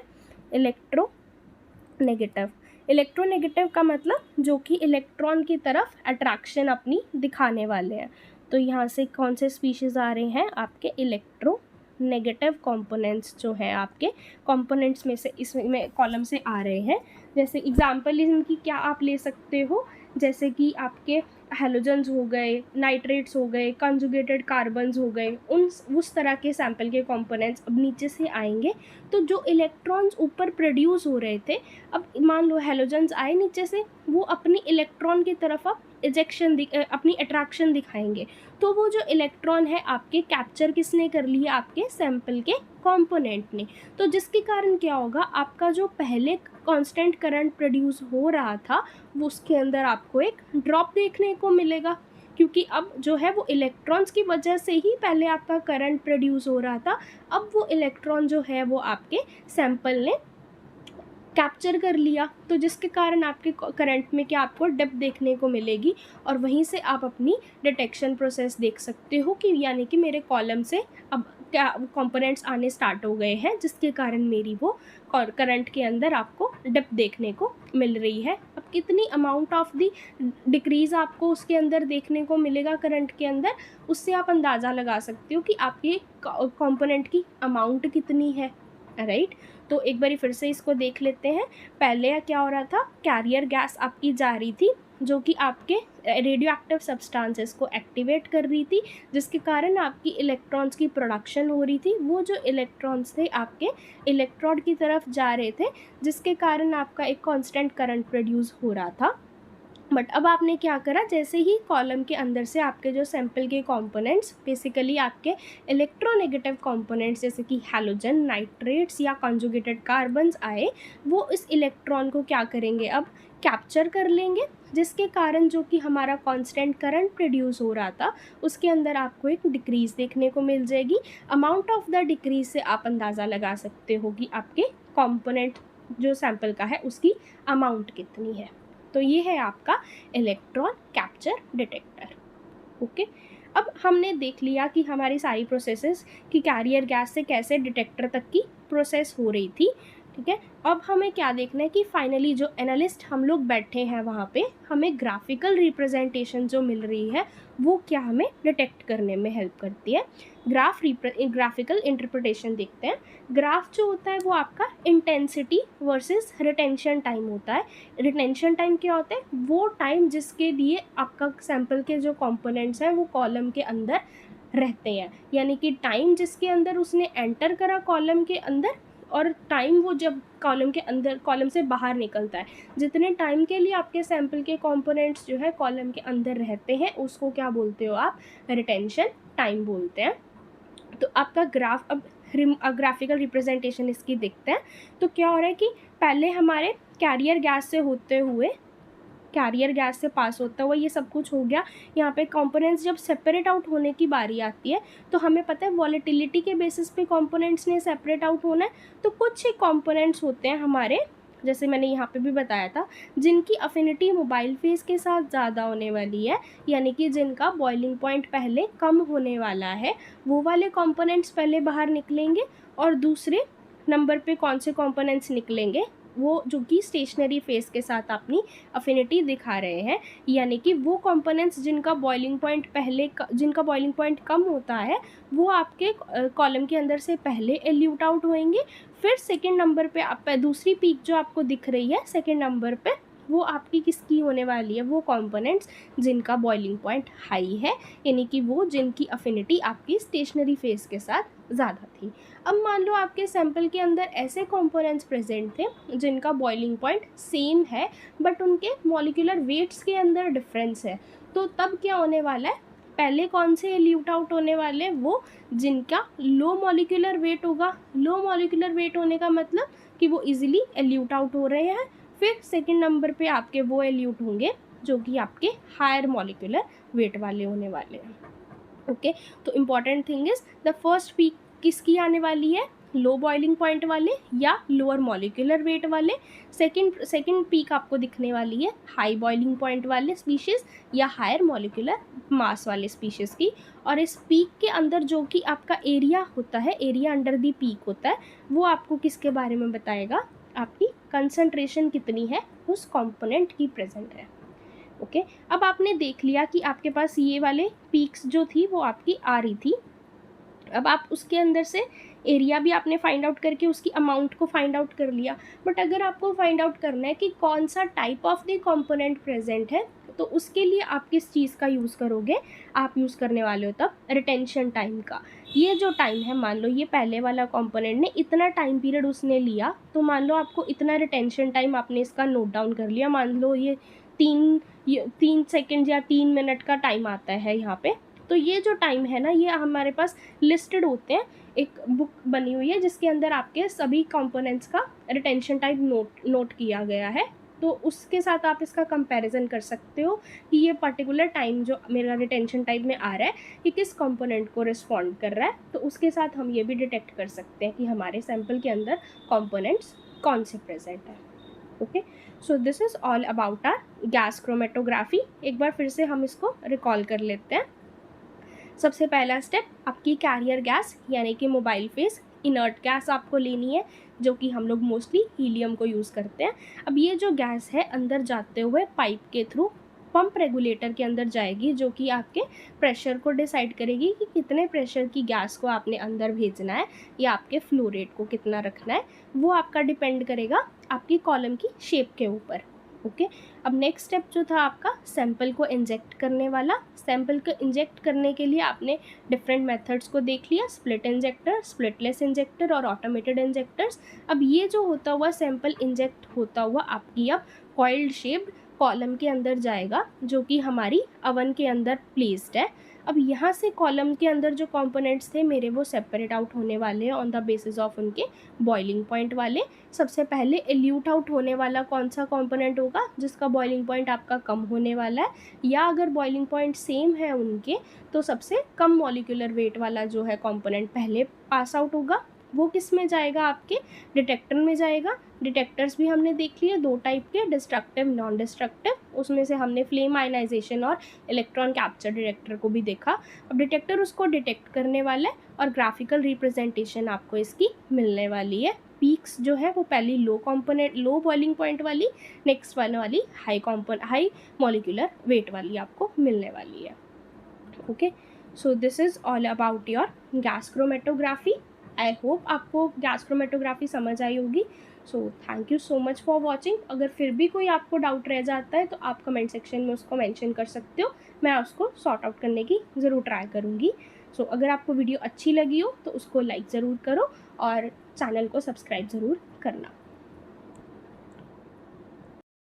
इलेक्ट्रोनेगेटिव का मतलब जो कि इलेक्ट्रॉन की तरफ अट्रैक्शन अपनी दिखाने वाले हैं। तो यहाँ से कौन से स्पीशीज़ आ रहे हैं, आपके इलेक्ट्रोनेगेटिव कंपोनेंट्स जो हैं आपके कंपोनेंट्स में से इसमें कॉलम से आ रहे हैं। जैसे एग्जांपल इनकी क्या आप ले सकते हो, जैसे कि आपके हेलोजन्स हो गए, नाइट्रेट्स हो गए, कंजुगेटेड कार्बन्स हो गए, उस तरह के सैंपल के कंपोनेंट्स अब नीचे से आएंगे। तो जो इलेक्ट्रॉन्स ऊपर प्रोड्यूस हो रहे थे, अब मान लो हेलोजन्स आए नीचे से, वो अपनी इलेक्ट्रॉन की तरफ अब इजेक्शन अपनी अट्रैक्शन दिखाएंगे। तो वो जो इलेक्ट्रॉन है आपके कैप्चर किसने कर लिया, आपके सैंपल के कंपोनेंट ने। तो जिसके कारण क्या होगा, आपका जो पहले कांस्टेंट करंट प्रोड्यूस हो रहा था वो उसके अंदर आपको एक ड्रॉप देखने को मिलेगा, क्योंकि अब जो है वो इलेक्ट्रॉन्स की वजह से ही पहले आपका करंट प्रोड्यूस हो रहा था, अब वो इलेक्ट्रॉन जो है वो आपके सैंपल ने कैप्चर कर लिया। तो जिसके कारण आपके करंट में क्या आपको डिप देखने को मिलेगी, और वहीं से आप अपनी डिटेक्शन प्रोसेस देख सकते हो कि यानी कि मेरे कॉलम से अब क्या कंपोनेंट्स आने स्टार्ट हो गए हैं, जिसके कारण मेरी वो करंट के अंदर आपको डिप देखने को मिल रही है। अब कितनी अमाउंट ऑफ दी डिक्रीज़ आपको उसके अंदर देखने को मिलेगा करंट के अंदर, उससे आप अंदाज़ा लगा सकते हो कि आपके कंपोनेंट की अमाउंट कितनी है, राइट। तो एक बारी फिर से इसको देख लेते हैं। पहले क्या हो रहा था, कैरियर गैस आपकी जा रही थी जो कि आपके रेडियो एक्टिव सब्सटेंसेस को एक्टिवेट कर रही थी, जिसके कारण आपकी इलेक्ट्रॉन्स की प्रोडक्शन हो रही थी। वो जो इलेक्ट्रॉन्स थे आपके इलेक्ट्रोड की तरफ जा रहे थे, जिसके कारण आपका एक कांस्टेंट करंट प्रोड्यूस हो रहा था। बट अब आपने क्या करा, जैसे ही कॉलम के अंदर से आपके जो सैंपल के कंपोनेंट्स बेसिकली आपके इलेक्ट्रोनेगेटिव कंपोनेंट्स जैसे कि हैलोजन, नाइट्रेट्स या कंजुगेटेड कार्बन्स आए, वो इस इलेक्ट्रॉन को क्या करेंगे, अब कैप्चर कर लेंगे, जिसके कारण जो कि हमारा कांस्टेंट करंट प्रोड्यूस हो रहा था उसके अंदर आपको एक डिक्रीज़ देखने को मिल जाएगी। अमाउंट ऑफ द डिक्रीज़ से आप अंदाज़ा लगा सकते हो कि आपके कंपोनेंट जो सैंपल का है उसकी अमाउंट कितनी है। तो ये है आपका इलेक्ट्रॉन कैप्चर डिटेक्टर। ओके, अब हमने देख लिया कि हमारी सारी प्रोसेसेस कि कैरियर गैस से कैसे डिटेक्टर तक की प्रोसेस हो रही थी, ठीक है। अब हमें क्या देखना है कि फाइनली जो एनालिस्ट हम लोग बैठे हैं वहाँ पे, हमें ग्राफिकल रिप्रेजेंटेशन जो मिल रही है वो क्या हमें डिटेक्ट करने में हेल्प करती है। ग्राफिकल इंटरप्रिटेशन देखते हैं। ग्राफ जो होता है वो आपका इंटेंसिटी वर्सेस रिटेंशन टाइम होता है। रिटेंशन टाइम क्या होता है, वो टाइम जिसके लिए आपका सैंपल के जो कंपोनेंट्स हैं वो कॉलम के अंदर रहते हैं, यानी कि टाइम जिसके अंदर उसने एंटर करा कॉलम के अंदर, और टाइम वो जब कॉलम के अंदर कॉलम से बाहर निकलता है, जितने टाइम के लिए आपके सैंपल के कंपोनेंट्स जो है कॉलम के अंदर रहते हैं उसको क्या बोलते हो आप, रिटेंशन टाइम बोलते हैं। तो आपका ग्राफ अब ग्राफिकल रिप्रेजेंटेशन इसकी देखते हैं। तो क्या हो रहा है कि पहले हमारे कैरियर गैस से होते हुए, कैरियर गैस से पास होता हुआ ये सब कुछ हो गया। यहाँ पे कंपोनेंट्स जब सेपरेट आउट होने की बारी आती है तो हमें पता है वॉलेटिलिटी के बेसिस पे कंपोनेंट्स ने सेपरेट आउट होना है। तो कुछ ही कंपोनेंट्स होते हैं हमारे, जैसे मैंने यहाँ पे भी बताया था, जिनकी अफिनिटी मोबाइल फेज़ के साथ ज़्यादा होने वाली है, यानी कि जिनका बॉइलिंग पॉइंट पहले कम होने वाला है, वो वाले कंपोनेंट्स पहले बाहर निकलेंगे। और दूसरे नंबर पे कौन से कंपोनेंट्स निकलेंगे, वो जो कि स्टेशनरी फेस के साथ अपनी अफिनिटी दिखा रहे हैं, यानी कि वो कंपोनेंट्स जिनका बॉइलिंग पॉइंट कम होता है वो आपके कॉलम के अंदर से पहले एल्यूट आउट होंगे। फिर सेकेंड नंबर पे आप दूसरी पीक जो आपको दिख रही है सेकेंड नंबर पे, वो आपकी किसकी होने वाली है, वो कंपोनेंट्स जिनका बॉइलिंग पॉइंट हाई है, यानी कि वो जिनकी अफिनिटी आपकी स्टेशनरी फेस के साथ ज़्यादा थी। अब मान लो आपके सैंपल के अंदर ऐसे कंपोनेंट्स प्रेजेंट थे जिनका बॉइलिंग पॉइंट सेम है बट उनके मॉलिक्यूलर वेट्स के अंदर डिफरेंस है, तो तब क्या होने वाला है, पहले कौन से एल्यूट आउट होने वाले, वो जिनका लो मॉलिक्यूलर वेट होगा। लो मॉलिक्यूलर वेट होने का मतलब कि वो इजीली एल्यूट आउट हो रहे हैं। फिर सेकंड नंबर पे आपके वो एल्यूट होंगे जो कि आपके हायर मॉलिक्यूलर वेट वाले होने वाले हैं। ओके, तो important thing is the first peak किसकी आने वाली है, लो बॉइलिंग पॉइंट वाले या लोअर मॉलिक्यूलर वेट वाले। सेकंड पीक आपको दिखने वाली है हाई बॉइलिंग पॉइंट वाले स्पीशीज़ या हायर मॉलिक्यूलर मास वाले स्पीशीज़ की। और इस पीक के अंदर जो कि आपका एरिया होता है, एरिया अंडर दी पीक होता है, वो आपको किसके बारे में बताएगा, आपकी कंसंट्रेशन कितनी है उस कंपोनेंट की प्रेजेंट है। ओके, अब आपने देख लिया कि आपके पास ये वाले पीक्स जो थी वो आपकी आ रही थी। अब आप उसके अंदर से एरिया भी आपने फाइंड आउट करके उसकी अमाउंट को फाइंड आउट कर लिया, बट अगर आपको फाइंड आउट करना है कि कौन सा type of the component present है, तो उसके लिए आप किस चीज़ का यूज़ करोगे, आप यूज़ करने वाले हो तब रिटेंशन टाइम का। ये जो टाइम है, मान लो ये पहले वाला कंपोनेंट ने इतना टाइम पीरियड उसने लिया, तो मान लो आपको इतना रिटेंशन टाइम आपने इसका नोट डाउन कर लिया, मान लो ये 3 सेकेंड या 3 मिनट का टाइम आता है यहाँ पे। तो ये जो टाइम है ना, ये हमारे पास लिस्टेड होते हैं, एक बुक बनी हुई है जिसके अंदर आपके सभी कंपोनेंट्स का रिटेंशन टाइम नोट किया गया है। तो उसके साथ आप इसका कंपैरिजन कर सकते हो कि ये पर्टिकुलर टाइम जो मेरा रिटेंशन टाइम में आ रहा है कि किस कंपोनेंट को रिस्पॉन्ड कर रहा है, तो उसके साथ हम ये भी डिटेक्ट कर सकते हैं कि हमारे सैंपल के अंदर कंपोनेंट्स कौन से प्रेजेंट है। Okay, so this is all about our gas chromatography. एक बार फिर से हम इसको रिकॉल कर लेते हैं। सबसे पहला स्टेप, आपकी कैरियर गैस यानी कि मोबाइल फेस इनर्ट गैस आपको लेनी है, जो कि हम लोग मोस्टली हीलियम को यूज़ करते हैं। अब ये जो गैस है अंदर जाते हुए पाइप के थ्रू पंप रेगुलेटर के अंदर जाएगी, जो कि आपके प्रेशर को डिसाइड करेगी कि कितने प्रेशर की गैस को आपने अंदर भेजना है या आपके फ्लो रेट को कितना रखना है। वो आपका डिपेंड करेगा आपकी कॉलम की शेप के ऊपर। ओके, अब नेक्स्ट स्टेप जो था आपका सैंपल को इंजेक्ट करने वाला। सैंपल को इंजेक्ट करने के लिए आपने डिफरेंट मेथड्स को देख लिया, स्प्लिट इंजेक्टर, स्प्लिटलेस इंजेक्टर और ऑटोमेटेड इंजेक्टर्स। अब ये जो होता हुआ सैंपल इंजेक्ट होता हुआ आपकी अब कॉइल्ड शेप्ड कॉलम के अंदर जाएगा, जो कि हमारी अवन के अंदर प्लेस्ड है। अब यहाँ से कॉलम के अंदर जो कंपोनेंट्स थे मेरे, वो सेपरेट आउट होने वाले हैं ऑन द बेसिस ऑफ उनके बॉइलिंग पॉइंट वाले। सबसे पहले एल्यूट आउट होने वाला कौन सा कंपोनेंट होगा, जिसका बॉइलिंग पॉइंट आपका कम होने वाला है, या अगर बॉइलिंग पॉइंट सेम है उनके, तो सबसे कम मॉलिक्यूलर वेट वाला जो है कंपोनेंट पहले पास आउट होगा। वो किस में जाएगा, आपके डिटेक्टर में जाएगा। डिटेक्टर्स भी हमने देख लिए दो टाइप के, डिस्ट्रक्टिव, नॉन डिस्ट्रक्टिव। उसमें से हमने फ्लेम आयनाइजेशन और इलेक्ट्रॉन कैप्चर डिटेक्टर को भी देखा। अब डिटेक्टर उसको डिटेक्ट करने वाला है और ग्राफिकल रिप्रेजेंटेशन आपको इसकी मिलने वाली है। पीक्स जो है वो पहली लो बॉइलिंग पॉइंट वाली, नेक्स्ट वाली हाई मॉलिक्यूलर वेट वाली आपको मिलने वाली है। Okay, so this is all about your gas chromatography. I hope आपको गैस क्रोमेटोग्राफी समझ आई होगी। So thank you so much for watching. अगर फिर भी कोई आपको डाउट रह जाता है तो आप कमेंट सेक्शन में उसको मेंशन कर सकते हो, मैं उसको सॉर्ट आउट करने की ज़रूर ट्राई करूँगी। सो अगर आपको वीडियो अच्छी लगी हो तो उसको लाइक ज़रूर करो और चैनल को सब्सक्राइब ज़रूर करना।